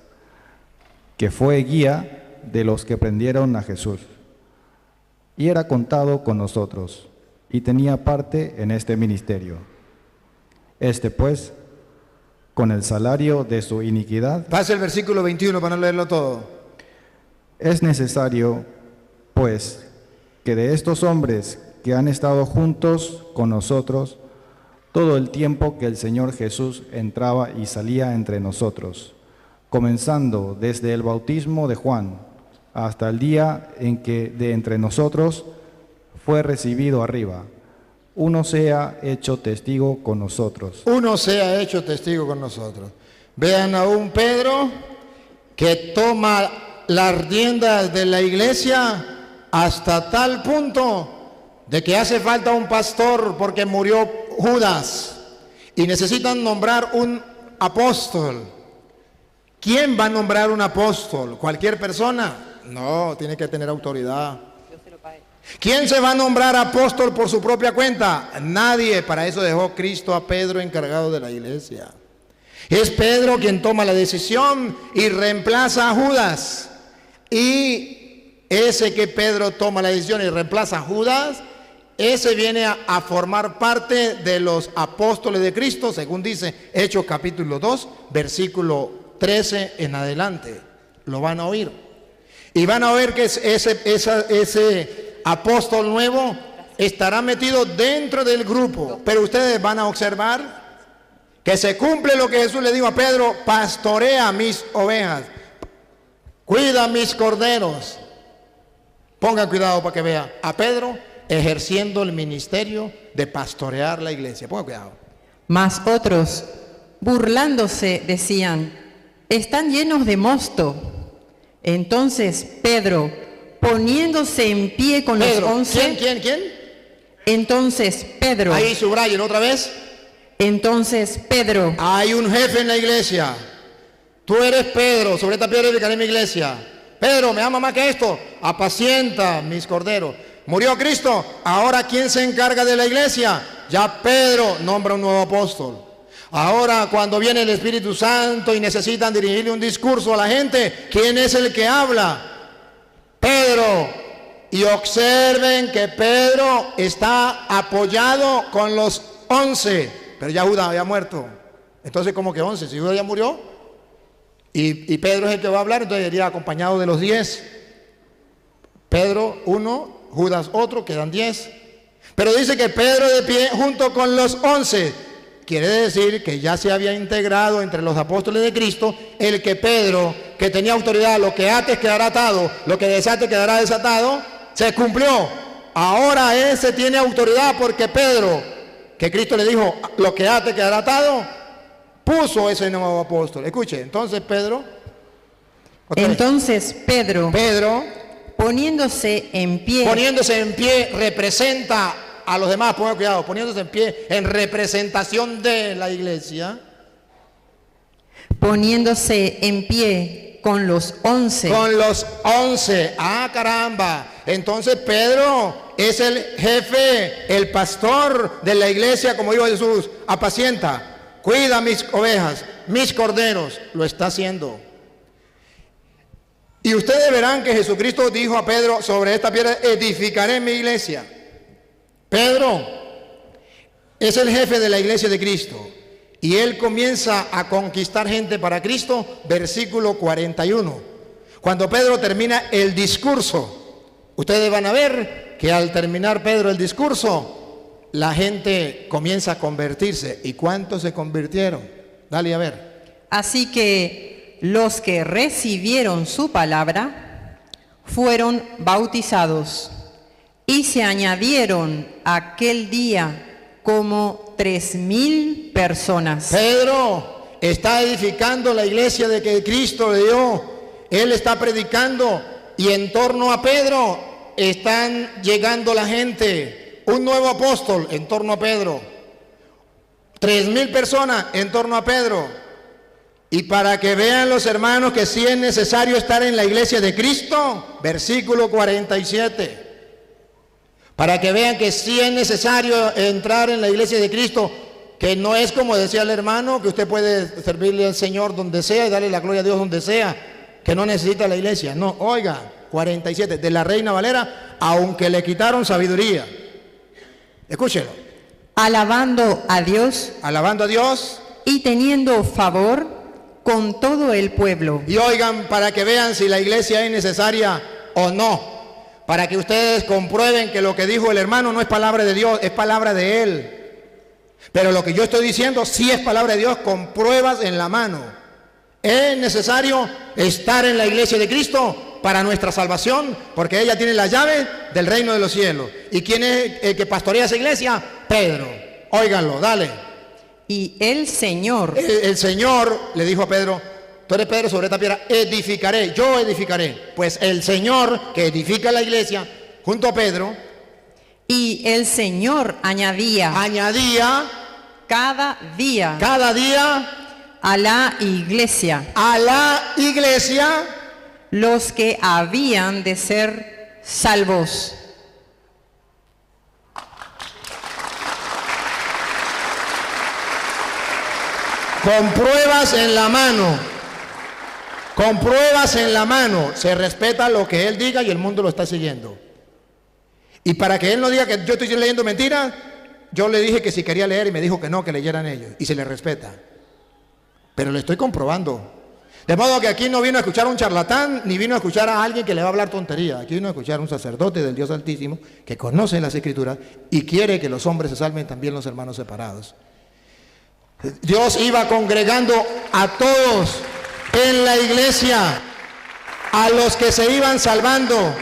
Speaker 4: que fue guía de los que prendieron a Jesús. Y era contado con nosotros, y tenía parte en este ministerio. Este pues, con el salario de su iniquidad,
Speaker 3: Pase el versículo 21 para no leerlo todo.
Speaker 4: es necesario, pues, que de estos hombres que han estado juntos con nosotros todo el tiempo que el Señor Jesús entraba y salía entre nosotros, comenzando desde el bautismo de Juan hasta el día en que de entre nosotros fue recibido arriba, uno sea hecho testigo con nosotros.
Speaker 3: Uno se ha hecho testigo con nosotros. Vean a un Pedro que toma las riendas de la iglesia hasta tal punto de que hace falta un pastor porque murió Judas y necesitan nombrar un apóstol. ¿Quién va a nombrar un apóstol? ¿Cualquier persona? No, tiene que tener autoridad. ¿Quién se va a nombrar apóstol por su propia cuenta? Nadie. Para eso dejó Cristo a Pedro encargado de la iglesia. Es Pedro quien toma la decisión y reemplaza a Judas. Y ese que Pedro toma la decisión y reemplaza a Judas, ese viene a formar parte de los apóstoles de Cristo, según dice Hechos capítulo 2, versículo 13 en adelante. Lo van a oír. Y van a ver que ese apóstol nuevo estará metido dentro del grupo. Pero ustedes van a observar que se cumple lo que Jesús le dijo a Pedro: pastorea mis ovejas, cuida mis corderos. Pongan cuidado para que vean a Pedro ejerciendo el ministerio de pastorear la iglesia. Pongan cuidado.
Speaker 5: Mas otros, burlándose, decían: están llenos de mosto. Entonces Pedro, poniéndose en pie con
Speaker 3: Pedro,
Speaker 5: los 11...
Speaker 3: ¿Quién?
Speaker 5: Entonces Pedro...
Speaker 3: Ahí subrayen otra vez.
Speaker 5: Entonces Pedro...
Speaker 3: Hay un jefe en la iglesia. Tú eres Pedro, sobre esta piedra edificaré mi iglesia. Pedro, me ama más que esto. Apacienta mis corderos. Murió Cristo. Ahora, ¿quién se encarga de la iglesia? Ya Pedro nombra un nuevo apóstol. Ahora, cuando viene el Espíritu Santo y necesitan dirigirle un discurso a la gente, ¿quién es el que habla? Pedro. Y observen que Pedro está apoyado con los 11. Pero ya Judas había muerto. Entonces, ¿cómo que 11? Si Judas ya murió y Pedro es el que va a hablar, entonces iría acompañado de los 10. Pedro 1, Judas otro, quedan 10. Pero dice que Pedro de pie junto con los 11. Quiere decir que ya se había integrado entre los apóstoles de Cristo el que Pedro, que tenía autoridad, lo que ates quedará atado, lo que desate quedará desatado, se cumplió. Ahora ese tiene autoridad porque Pedro, que Cristo le dijo, lo que ates quedará atado, puso ese nuevo apóstol. Escuche, entonces Pedro,
Speaker 5: Pedro, poniéndose en pie,
Speaker 3: representa a los demás. Pongan cuidado, poniéndose en pie en representación de la iglesia.
Speaker 5: Poniéndose en pie con los 11.
Speaker 3: Con los 11. Ah, caramba. Entonces Pedro es el jefe, el pastor de la iglesia, como dijo Jesús. Apacienta, cuida mis ovejas, mis corderos. Lo está haciendo. Y ustedes verán que Jesucristo dijo a Pedro: sobre esta piedra edificaré mi iglesia. Pedro es el jefe de la iglesia de Cristo y él comienza a conquistar gente para Cristo. Versículo 41. Cuando Pedro termina el discurso, ustedes van a ver que al terminar Pedro el discurso, la gente comienza a convertirse. ¿Y cuántos se convirtieron? Dale a ver.
Speaker 5: Así que los que recibieron su palabra fueron bautizados. Y se añadieron aquel día como 3,000 personas.
Speaker 3: Pedro está edificando la iglesia de que Cristo le dio. Él está predicando y en torno a Pedro están llegando la gente. Un nuevo apóstol en torno a Pedro. 3,000 personas en torno a Pedro. Y para que vean los hermanos que sí es necesario estar en la iglesia de Cristo, versículo 47. Para que vean que sí es necesario entrar en la iglesia de Cristo, que no es como decía el hermano, que usted puede servirle al Señor donde sea y darle la gloria a Dios donde sea. que no necesita la iglesia. No, oiga, 47, de la Reina Valera, aunque le quitaron sabiduría. Escúchelo.
Speaker 5: alabando a Dios
Speaker 3: Alabando a Dios.
Speaker 5: y teniendo favor con todo el pueblo.
Speaker 3: Y oigan, para que vean si la iglesia es necesaria o no, para que ustedes comprueben que lo que dijo el hermano no es palabra de Dios, es palabra de él. Pero lo que yo estoy diciendo sí es palabra de Dios con pruebas en la mano. Es necesario estar en la iglesia de Cristo para nuestra salvación, porque ella tiene la llave del reino de los cielos. ¿Y quién es el que pastorea esa iglesia? Pedro. Óiganlo, dale.
Speaker 5: Y el Señor,
Speaker 3: El Señor le dijo a Pedro: tú eres Pedro, sobre esta piedra edificaré, yo edificaré. Pues el Señor que edifica la iglesia junto a Pedro
Speaker 5: y el Señor añadía
Speaker 3: cada día
Speaker 5: cada día a la iglesia
Speaker 3: a la iglesia
Speaker 5: los que habían de ser salvos.
Speaker 3: con pruebas en la mano. Con pruebas en la mano. Se respeta lo que él diga y el mundo lo está siguiendo. Y para que él no diga que yo estoy leyendo mentiras, yo le dije que si quería leer y me dijo que no, que leyeran ellos. Y se le respeta. Pero le estoy comprobando. De modo que aquí no vino a escuchar a un charlatán, ni vino a escuchar a alguien que le va a hablar tontería. Aquí vino a escuchar a un sacerdote del Dios Altísimo que conoce las Escrituras y quiere que los hombres se salven, también los hermanos separados. Dios iba congregando a todos en la iglesia, a los que se iban salvando,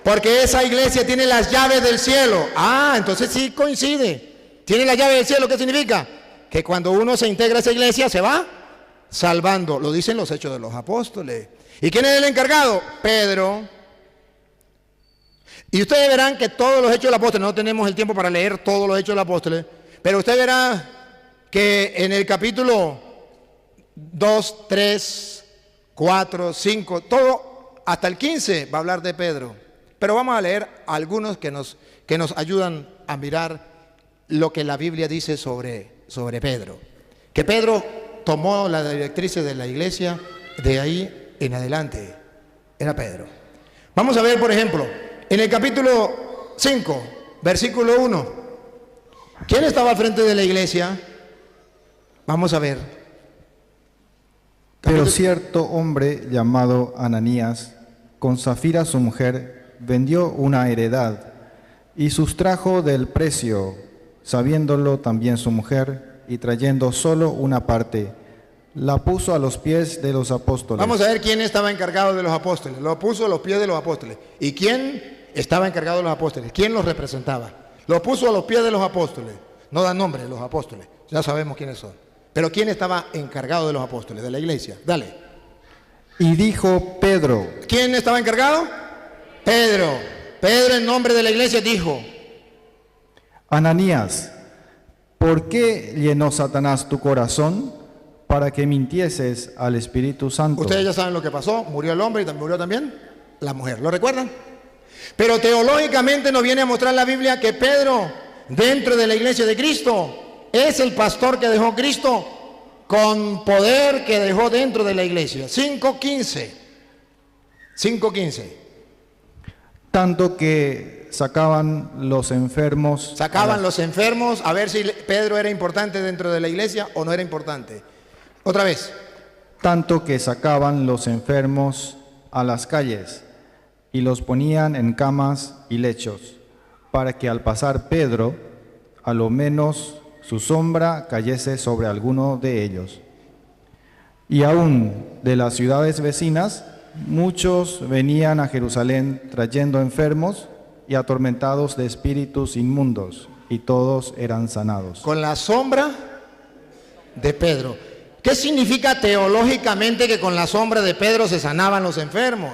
Speaker 3: porque esa iglesia tiene las llaves del cielo. Ah, entonces sí coincide. Tiene la llave del cielo, ¿qué significa? Que cuando uno se integra a esa iglesia se va salvando. Lo dicen los Hechos de los Apóstoles. ¿Y quién es el encargado? Pedro. Y ustedes verán que todos los Hechos de los Apóstoles, no tenemos el tiempo para leer todos los Hechos de los Apóstoles, pero usted verá que en el capítulo 2, 3, 4, 5, todo hasta el 15 va a hablar de Pedro. Pero vamos a leer algunos que nos ayudan a mirar lo que la Biblia dice sobre Pedro. Que Pedro tomó las directrices de la iglesia de ahí en adelante. Era Pedro. Vamos a ver, por ejemplo, en el capítulo 5, versículo 1. ¿Quién estaba al frente de la iglesia? Vamos a ver.
Speaker 4: Pero cierto hombre llamado Ananías, con Zafira su mujer, vendió una heredad y sustrajo del precio, sabiéndolo también su mujer, y trayendo solo una parte, la puso a los pies de los apóstoles.
Speaker 3: Vamos a ver quién estaba encargado de los apóstoles. Lo puso a los pies de los apóstoles. ¿Y quién estaba encargado de los apóstoles? ¿Quién los representaba? Lo puso a los pies de los apóstoles. No dan nombre los apóstoles. Ya sabemos quiénes son. Pero ¿quién estaba encargado de los apóstoles? De la iglesia. Dale.
Speaker 4: Y dijo Pedro.
Speaker 3: ¿Quién estaba encargado? Pedro. Pedro, en nombre de la iglesia, dijo:
Speaker 4: Ananías, ¿por qué llenó Satanás tu corazón para que mintieses al Espíritu Santo?
Speaker 3: Ustedes ya saben lo que pasó. Murió el hombre y murió también la mujer. ¿Lo recuerdan? Pero teológicamente nos viene a mostrar la Biblia que Pedro, dentro de la iglesia de Cristo, es el pastor que dejó Cristo con poder que dejó dentro de la iglesia. 5:15. 5:15.
Speaker 4: Tanto que sacaban los enfermos.
Speaker 3: Sacaban los enfermos, a ver si Pedro era importante dentro de la iglesia o no era importante. Otra vez.
Speaker 4: Tanto que sacaban los enfermos a las calles y los ponían en camas y lechos, para que al pasar Pedro, a lo menos su sombra cayese sobre alguno de ellos. Y aún de las ciudades vecinas, muchos venían a Jerusalén trayendo enfermos y atormentados de espíritus inmundos, y todos eran sanados.
Speaker 3: Con la sombra de Pedro. ¿Qué significa teológicamente que con la sombra de Pedro se sanaban los enfermos?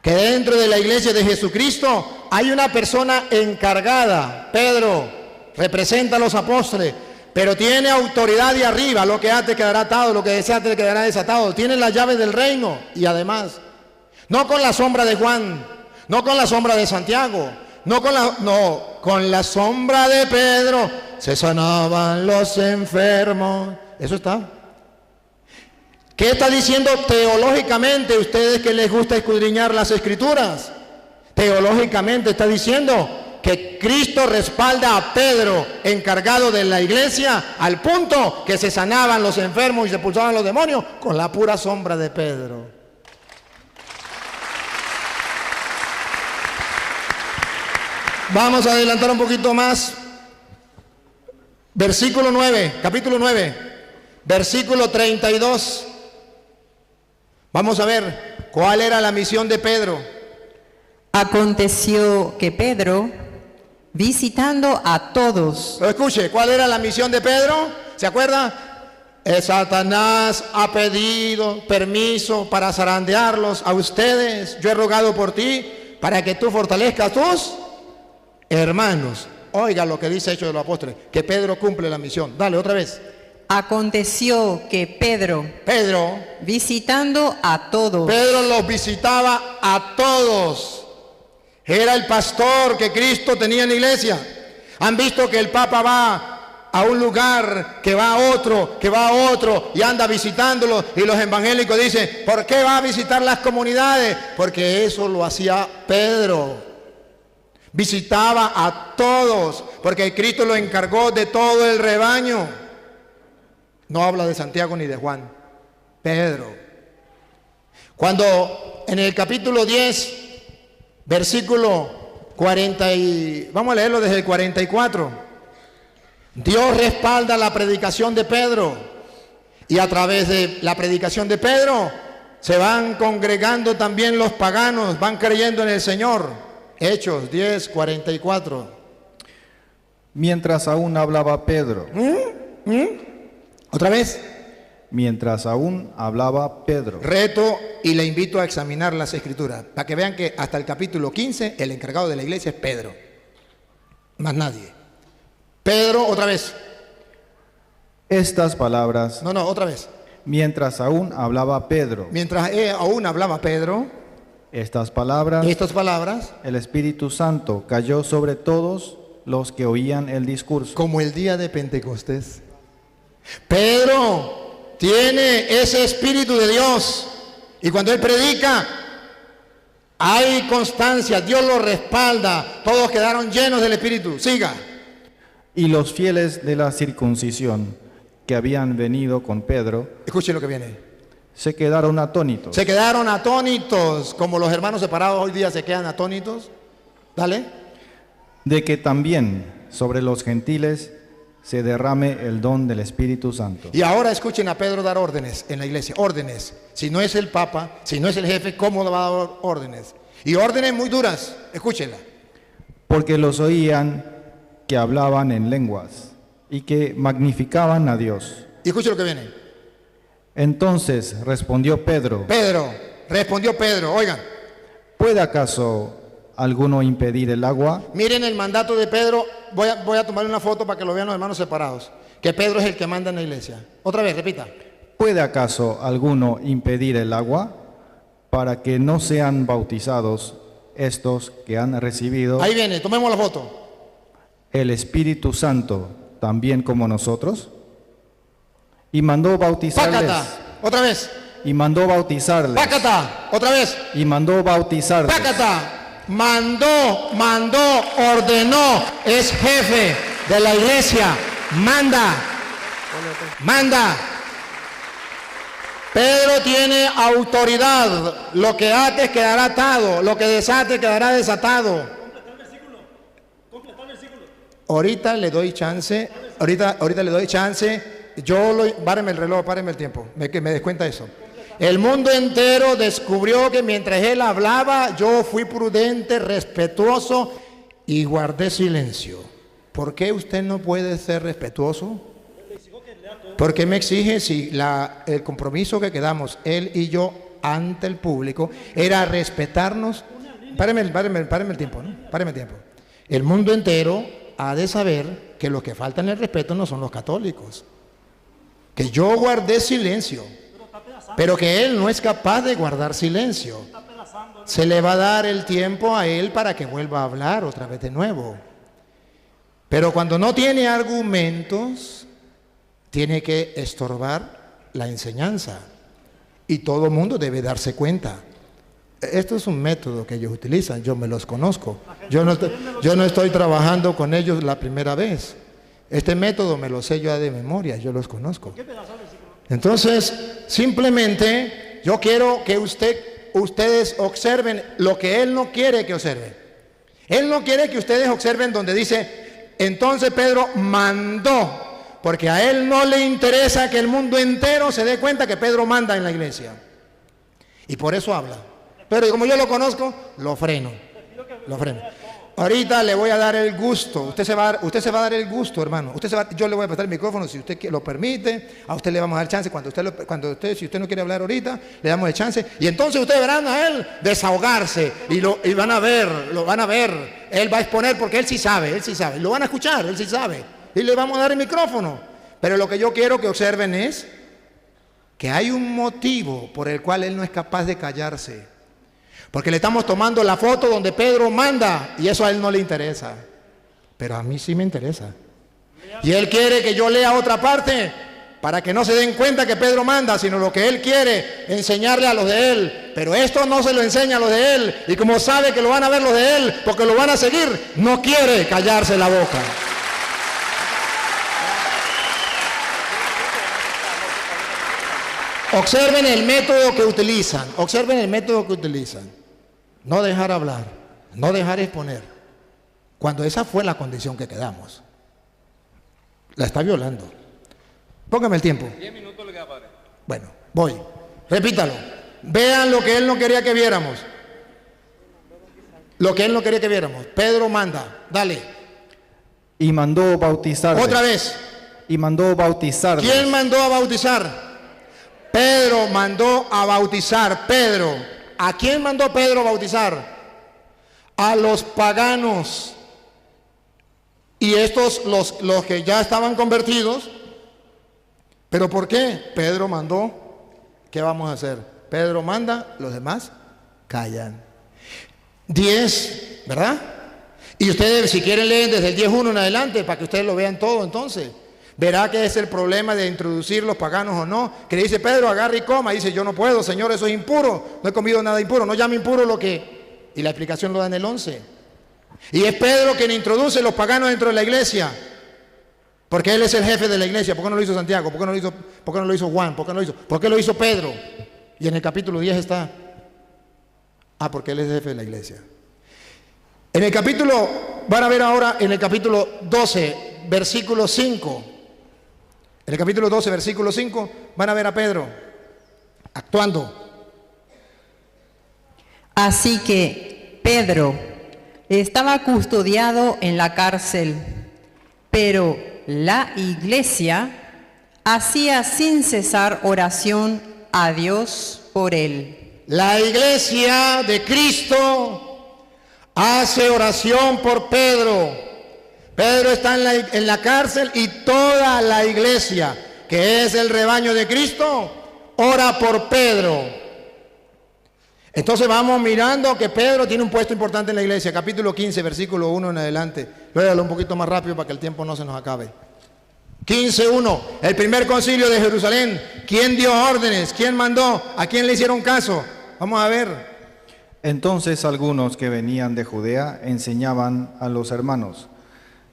Speaker 3: Que dentro de la iglesia de Jesucristo hay una persona encargada. Pedro representa a los apóstoles, pero tiene autoridad de arriba. Lo que ate quedará atado, lo que desate quedará desatado. Tiene la llave del reino. Y además, no con la sombra de Juan, no con la sombra de Santiago, con la sombra de Pedro se sanaban los enfermos. Eso está.
Speaker 6: ¿Qué está diciendo teológicamente? Ustedes que les gusta escudriñar las escrituras. Teológicamente está diciendo que Cristo respalda a Pedro, encargado de la iglesia, al punto que se sanaban los enfermos y se expulsaban los demonios con la pura sombra de Pedro. Vamos a adelantar un poquito más. Versículo 9, capítulo 9, versículo 32. Vamos a ver cuál era la misión de Pedro.
Speaker 5: Aconteció que Pedro, visitando a todos,
Speaker 6: Pero escuche, ¿cuál era la misión de Pedro? ¿Se acuerda? Satanás ha pedido permiso para zarandearlos a ustedes. Yo he rogado por ti para que tú fortalezcas tus hermanos. Oiga lo que dice Hechos de los Apóstoles, que Pedro cumple la misión. Dale, otra vez.
Speaker 5: aconteció que Pedro, visitando a todos,
Speaker 6: Pedro los visitaba a todos. Era el pastor que Cristo tenía en la iglesia. Han visto que el Papa va a un lugar, que va a otro, que va a otro y anda visitándolo, y los evangélicos dicen, ¿por qué va a visitar las comunidades? Porque eso lo hacía Pedro. Visitaba a todos, porque Cristo lo encargó de todo el rebaño. No habla de Santiago ni de Juan, Pedro. Cuando en el capítulo 10, versículo 40 vamos a leerlo desde el 44. Dios respalda la predicación de Pedro, y a través de la predicación de Pedro se van congregando también los paganos, van creyendo en el Señor. Hechos 10, 44.
Speaker 4: Mientras aún hablaba Pedro.
Speaker 6: ¿Otra vez?
Speaker 4: Mientras aún hablaba Pedro.
Speaker 6: Reto y le invito a examinar las escrituras para que vean que hasta el capítulo 15 el encargado de la iglesia es Pedro, más nadie. Pedro, otra vez.
Speaker 4: Estas palabras.
Speaker 6: No, otra vez.
Speaker 4: Mientras aún hablaba Pedro.
Speaker 6: Mientras aún hablaba Pedro,
Speaker 4: estas palabras.
Speaker 6: El
Speaker 4: Espíritu Santo cayó sobre todos los que oían el discurso.
Speaker 6: Como el día de Pentecostés. Pedro tiene ese Espíritu de Dios, y cuando él predica hay constancia, Dios lo respalda, todos quedaron llenos del Espíritu. Siga.
Speaker 4: Y los fieles de la circuncisión que habían venido con Pedro,
Speaker 6: escuche lo que viene,
Speaker 4: se quedaron atónitos.
Speaker 6: Se quedaron atónitos, como los hermanos separados hoy día se quedan atónitos. Dale.
Speaker 4: De que también sobre los gentiles se derrame el don del Espíritu Santo.
Speaker 6: Y ahora escuchen a Pedro dar órdenes en la iglesia, órdenes. Si no es el Papa, si no es el jefe, ¿cómo le va a dar órdenes? Y órdenes muy duras, escúchenla.
Speaker 4: Porque los oían que hablaban en lenguas y que magnificaban a Dios.
Speaker 6: Y escuchen lo que viene.
Speaker 4: Entonces respondió Pedro,
Speaker 6: oigan.
Speaker 4: ¿puede acaso alguno impedir el agua?
Speaker 6: Miren el mandato de Pedro. Voy a tomar una foto para que lo vean los hermanos separados, que Pedro es el que manda en la iglesia. Otra vez, repita.
Speaker 4: ¿Puede acaso alguno impedir el agua para que no sean bautizados estos que han recibido?
Speaker 6: Ahí viene, tomemos la foto.
Speaker 4: El Espíritu Santo también como nosotros. Y mandó bautizarles.
Speaker 6: Pácata, otra vez.
Speaker 4: Y mandó bautizarles.
Speaker 6: Pácata, otra vez.
Speaker 4: Y mandó bautizarles.
Speaker 6: Pácata, mandó, ordenó, es jefe de la iglesia, manda. Pedro tiene autoridad. Lo que ates quedará atado, lo que desate quedará desatado. Ahorita le doy chance. Páreme el reloj, páreme el tiempo, que me descuenta eso. El mundo entero descubrió que mientras él hablaba, yo fui prudente, respetuoso y guardé silencio. ¿Por qué usted no puede ser respetuoso? ¿Por qué me exige si el compromiso que quedamos él y yo ante el público era respetarnos? Páreme el tiempo, ¿no? Páreme el tiempo. El mundo entero ha de saber que los que faltan el respeto no son los católicos. Que yo guardé silencio, pero que él no es capaz de guardar silencio. Se le va a dar el tiempo a él para que vuelva a hablar otra vez de nuevo. Pero cuando no tiene argumentos, tiene que estorbar la enseñanza. Y todo el mundo debe darse cuenta. Esto es un método que ellos utilizan, yo me los conozco. Yo no estoy trabajando con ellos la primera vez. Este método me lo sé yo de memoria, yo los conozco. Entonces, simplemente yo quiero que ustedes observen lo que él no quiere que observen. Él no quiere que ustedes observen donde dice, entonces Pedro mandó, porque a él no le interesa que el mundo entero se dé cuenta que Pedro manda en la iglesia. Y por eso habla. Pero como yo lo conozco, lo freno. Ahorita le voy a dar el gusto. Usted se va a dar el gusto, hermano. Yo le voy a prestar el micrófono si usted lo permite. A usted le vamos a dar chance. Si usted no quiere hablar ahorita, le damos el chance. Y entonces ustedes verán a él desahogarse. Y van a ver, lo van a ver. Él va a exponer porque él sí sabe. Lo van a escuchar, él sí sabe. Y le vamos a dar el micrófono. Pero lo que yo quiero que observen es que hay un motivo por el cual él no es capaz de callarse. Porque le estamos tomando la foto donde Pedro manda y eso a él no le interesa. Pero a mí sí me interesa. Y él quiere que yo lea otra parte para que no se den cuenta que Pedro manda, sino lo que él quiere enseñarle a los de él. Pero esto no se lo enseña a los de él. Y como sabe que lo van a ver los de él, porque lo van a seguir, no quiere callarse la boca. Observen el método que utilizan. No dejar hablar, no dejar exponer. Cuando esa fue la condición que quedamos. La está violando. Póngame el tiempo.
Speaker 7: 10 minutos le queda, padre.
Speaker 6: Bueno, voy. Repítalo. Vean lo que él no quería que viéramos. Pedro manda. Dale.
Speaker 4: Y mandó bautizar.
Speaker 6: Otra vez.
Speaker 4: Y mandó bautizar.
Speaker 6: ¿Quién mandó a bautizar? Pedro mandó a bautizar. Pedro. ¿A quién mandó Pedro a bautizar? A los paganos. Y estos, los que ya estaban convertidos. ¿Pero por qué? Pedro mandó. ¿Qué vamos a hacer? Pedro manda, los demás callan. 10, ¿verdad? Y ustedes, si quieren, leen desde el 10:1 en adelante para que ustedes lo vean todo entonces. Verá que es el problema de introducir los paganos o no. Que le dice Pedro, agarre y coma. Y dice, yo no puedo, Señor, eso es impuro. No he comido nada impuro. No llame impuro lo que... Y la explicación lo da en el 11. Y es Pedro quien introduce los paganos dentro de la iglesia. Porque él es el jefe de la iglesia. ¿Por qué no lo hizo Santiago? ¿Por qué no lo hizo Juan? ¿Por qué lo hizo Pedro? Y en el capítulo 10 está. Porque él es el jefe de la iglesia. En el capítulo, van a ver ahora en el capítulo 12, versículo 5. En el capítulo 12, versículo 5, van a ver a Pedro actuando.
Speaker 5: Así que Pedro estaba custodiado en la cárcel, pero la iglesia hacía sin cesar oración a Dios por él.
Speaker 6: La iglesia de Cristo hace oración por Pedro. Pedro está en la cárcel y toda la iglesia, que es el rebaño de Cristo, ora por Pedro. Entonces vamos mirando que Pedro tiene un puesto importante en la iglesia. Capítulo 15, versículo 1 en adelante. Léalo un poquito más rápido para que el tiempo no se nos acabe. 15:1. El primer concilio de Jerusalén. ¿Quién dio órdenes? ¿Quién mandó? ¿A quién le hicieron caso? Vamos a ver.
Speaker 4: Entonces algunos que venían de Judea enseñaban a los hermanos: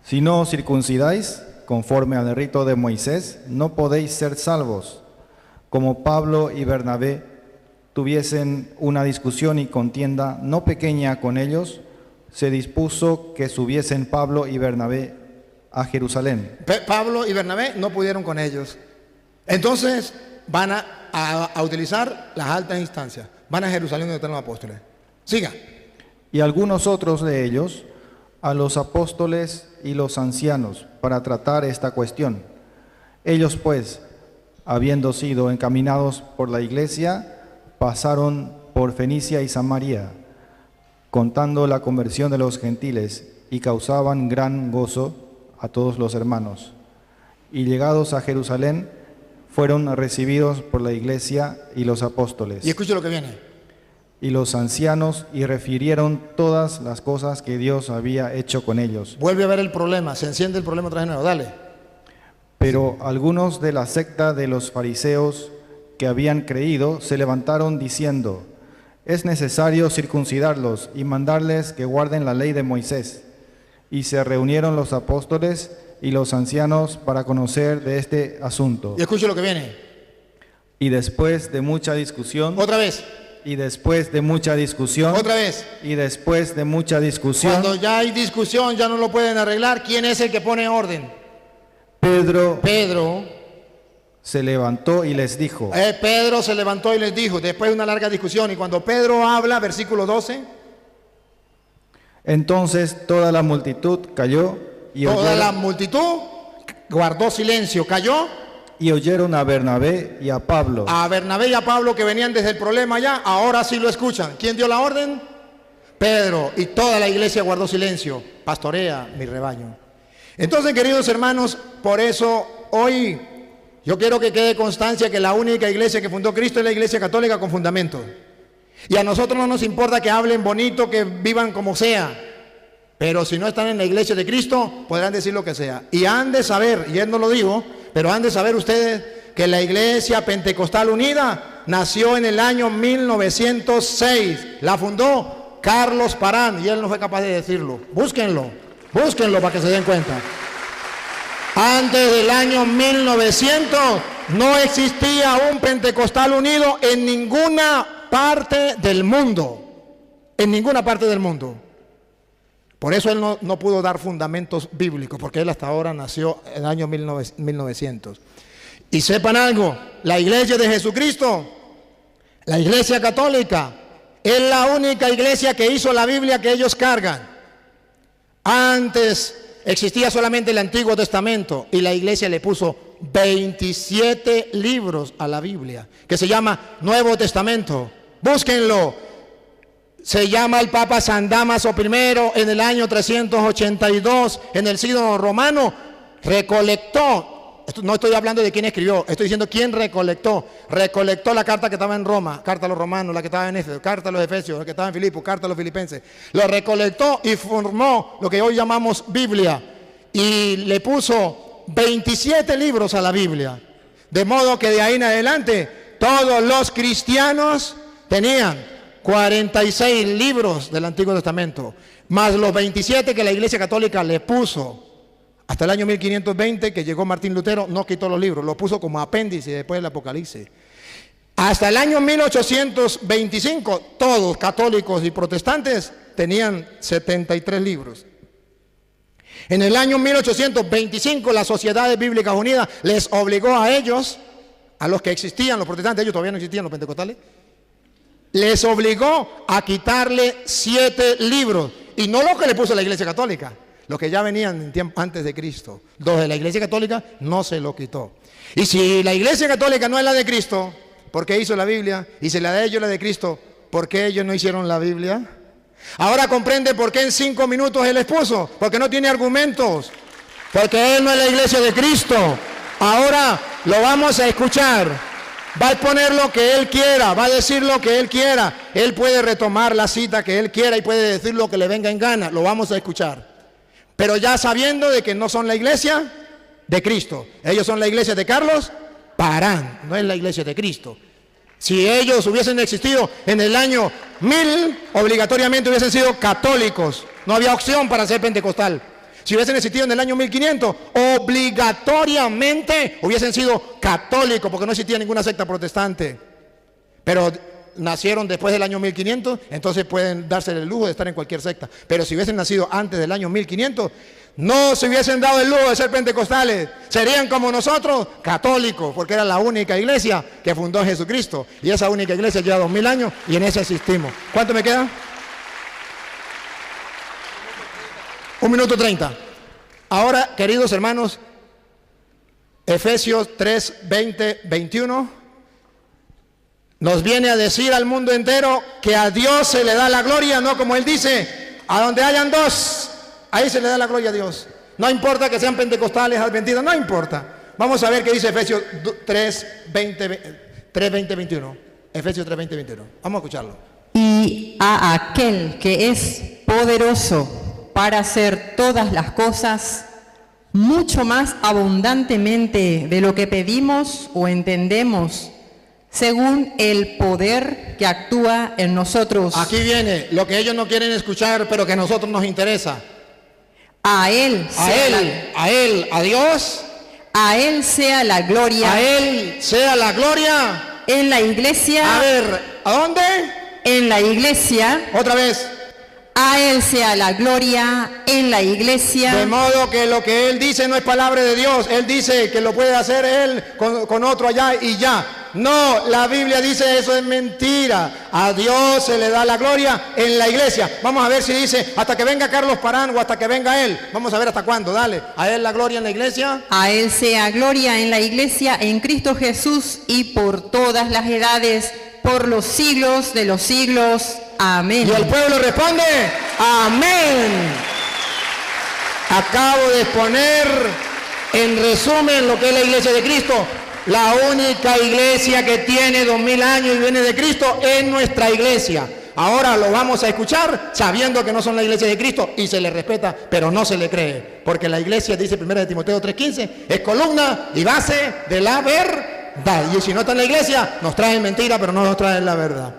Speaker 4: si no os circuncidáis, conforme al rito de Moisés, no podéis ser salvos. Como Pablo y Bernabé tuviesen una discusión y contienda no pequeña con ellos, se dispuso que subiesen Pablo y Bernabé a Jerusalén.
Speaker 6: Pablo y Bernabé no pudieron con ellos. Entonces van a utilizar las altas instancias. Van a Jerusalén donde están los apóstoles. Siga.
Speaker 4: Y algunos otros de ellos a los apóstoles y los ancianos para tratar esta cuestión. Ellos pues, habiendo sido encaminados por la iglesia, pasaron por Fenicia y Samaria, contando la conversión de los gentiles, y causaban gran gozo a todos los hermanos. Y llegados a Jerusalén, fueron recibidos por la iglesia y los apóstoles.
Speaker 6: Y escuche lo que viene.
Speaker 4: Y los ancianos, y refirieron todas las cosas que Dios había hecho con ellos.
Speaker 6: Vuelve a ver el problema, se enciende el problema otra vez de nuevo, dale.
Speaker 4: Pero algunos de la secta de los fariseos que habían creído se levantaron diciendo: es necesario circuncidarlos y mandarles que guarden la ley de Moisés. Y se reunieron los apóstoles y los ancianos para conocer de este asunto.
Speaker 6: Y escuche lo que viene.
Speaker 4: Y después de mucha discusión,
Speaker 6: Otra vez,
Speaker 4: y después de mucha discusión,
Speaker 6: otra vez.
Speaker 4: y después de mucha discusión,
Speaker 6: Cuando ya hay discusión, ya no lo pueden arreglar. ¿Quién es el que pone orden?
Speaker 4: Pedro
Speaker 6: Pedro.
Speaker 4: se levantó y les dijo:
Speaker 6: Pedro se levantó y les dijo, después de una larga discusión, y cuando Pedro habla, versículo 12,
Speaker 4: entonces toda la multitud cayó y
Speaker 6: toda la
Speaker 4: oyeron,
Speaker 6: multitud guardó silencio, cayó.
Speaker 4: y oyeron a Bernabé y a Pablo.
Speaker 6: A Bernabé y a Pablo, que venían desde el problema allá, ahora sí lo escuchan. ¿Quién dio la orden? Pedro. Y toda la iglesia guardó silencio. Pastorea mi rebaño. Entonces, queridos hermanos, por eso hoy yo quiero que quede constancia que la única iglesia que fundó Cristo es la iglesia católica con fundamento. Y a nosotros no nos importa que hablen bonito, que vivan como sea, pero si no están en la iglesia de Cristo, podrán decir lo que sea. Y han de saber, y él no lo dijo, pero han de saber ustedes que la iglesia pentecostal unida nació en el año 1906. La fundó Carlos Parán, y él no fue capaz de decirlo. Búsquenlo para que se den cuenta. Antes del año 1900 no existía un pentecostal unido en ninguna parte del mundo. En ninguna parte del mundo. Por eso él no pudo dar fundamentos bíblicos, porque él hasta ahora nació en el año 1900. Y sepan algo, la iglesia de Jesucristo, la iglesia católica, es la única iglesia que hizo la Biblia que ellos cargan. Antes existía solamente el Antiguo Testamento y la iglesia le puso 27 libros a la Biblia, que se llama Nuevo Testamento. Búsquenlo. Se llama el Papa San Dámaso I en el año 382 en el Sínodo Romano. Recolectó, no estoy hablando de quién escribió, estoy diciendo quién recolectó. Recolectó la carta que estaba en Roma, carta a los romanos, la que estaba en Éfeso, carta a los efesios, la que estaba en Filipos, carta a los filipenses. Lo recolectó y formó lo que hoy llamamos Biblia. Y le puso 27 libros a la Biblia. De modo que de ahí en adelante todos los cristianos tenían 46 libros del Antiguo Testamento, más los 27 que la Iglesia Católica le puso. Hasta el año 1520, que llegó Martín Lutero, no quitó los libros, los puso como apéndice después del Apocalipsis. Hasta el año 1825, todos, católicos y protestantes, tenían 73 libros. En el año 1825, las Sociedades Bíblicas Unidas les obligó a ellos, a los que existían, los protestantes, ellos todavía no existían, los pentecostales, les obligó a quitarle 7 libros. Y no lo que le puso la Iglesia Católica, los que ya venían en tiempo antes de Cristo. Los de la Iglesia Católica no se lo quitó. Y si la Iglesia Católica no es la de Cristo, ¿por qué hizo la Biblia? Y si la de ellos es la de Cristo, ¿por qué ellos no hicieron la Biblia? Ahora comprende por qué en 5 minutos él expuso. Porque no tiene argumentos. Porque él no es la Iglesia de Cristo. Ahora lo vamos a escuchar. Va a exponer lo que él quiera, va a decir lo que él quiera. Él puede retomar la cita que él quiera y puede decir lo que le venga en gana. Lo vamos a escuchar. Pero ya sabiendo de que no son la iglesia de Cristo. Ellos son la iglesia de Carlos Parán, no es la iglesia de Cristo. Si ellos hubiesen existido en el año 1000, obligatoriamente hubiesen sido católicos. No había opción para ser pentecostal. Si hubiesen existido en el año 1500, obligatoriamente hubiesen sido católicos, porque no existía ninguna secta protestante. Pero nacieron después del año 1500, entonces pueden darse el lujo de estar en cualquier secta. Pero si hubiesen nacido antes del año 1500, no se hubiesen dado el lujo de ser pentecostales. Serían como nosotros, católicos, porque era la única iglesia que fundó Jesucristo. Y esa única iglesia lleva 2000 años y en esa existimos. ¿Cuánto me queda? 1 minuto 30. Ahora, queridos hermanos, Efesios 3, 20, 21 nos viene a decir al mundo entero que a Dios se le da la gloria, no como él dice, a donde hayan dos, ahí se le da la gloria a Dios. No importa que sean pentecostales, adventistas, no importa. Vamos a ver qué dice Efesios 3, 20, 21. Efesios 3, 20, 21. Vamos a escucharlo.
Speaker 5: Y a aquel que es poderoso para hacer todas las cosas mucho más abundantemente de lo que pedimos o entendemos, según el poder que actúa en nosotros.
Speaker 6: Aquí viene lo que ellos no quieren escuchar, pero que a nosotros nos interesa.
Speaker 5: A Él
Speaker 6: A Dios,
Speaker 5: a Él sea la gloria
Speaker 6: a Él sea la gloria.
Speaker 5: en la iglesia.
Speaker 6: A ver, ¿a dónde?
Speaker 5: En la iglesia.
Speaker 6: Otra vez.
Speaker 5: A Él sea la gloria en la iglesia.
Speaker 6: De modo que lo que Él dice no es palabra de Dios. Él dice que lo puede hacer Él con otro allá y ya. No, la Biblia dice eso es mentira. A Dios se le da la gloria en la iglesia. Vamos a ver si dice hasta que venga Carlos Parán o hasta que venga Él. Vamos a ver hasta cuándo, dale. A Él la gloria en la iglesia.
Speaker 5: A Él sea gloria en la iglesia, en Cristo Jesús y por todas las edades, por los siglos de los siglos. Amén.
Speaker 6: Y el pueblo responde, amén. Acabo de exponer en resumen lo que es la iglesia de Cristo. La única iglesia que tiene 2000 años y viene de Cristo es nuestra iglesia. Ahora lo vamos a escuchar sabiendo que no son la iglesia de Cristo y se le respeta, pero no se le cree. Porque la iglesia, dice 1 Timoteo 3:15, es columna y base de la verdad. Y si no está en la iglesia, nos traen mentira, pero no nos traen la verdad.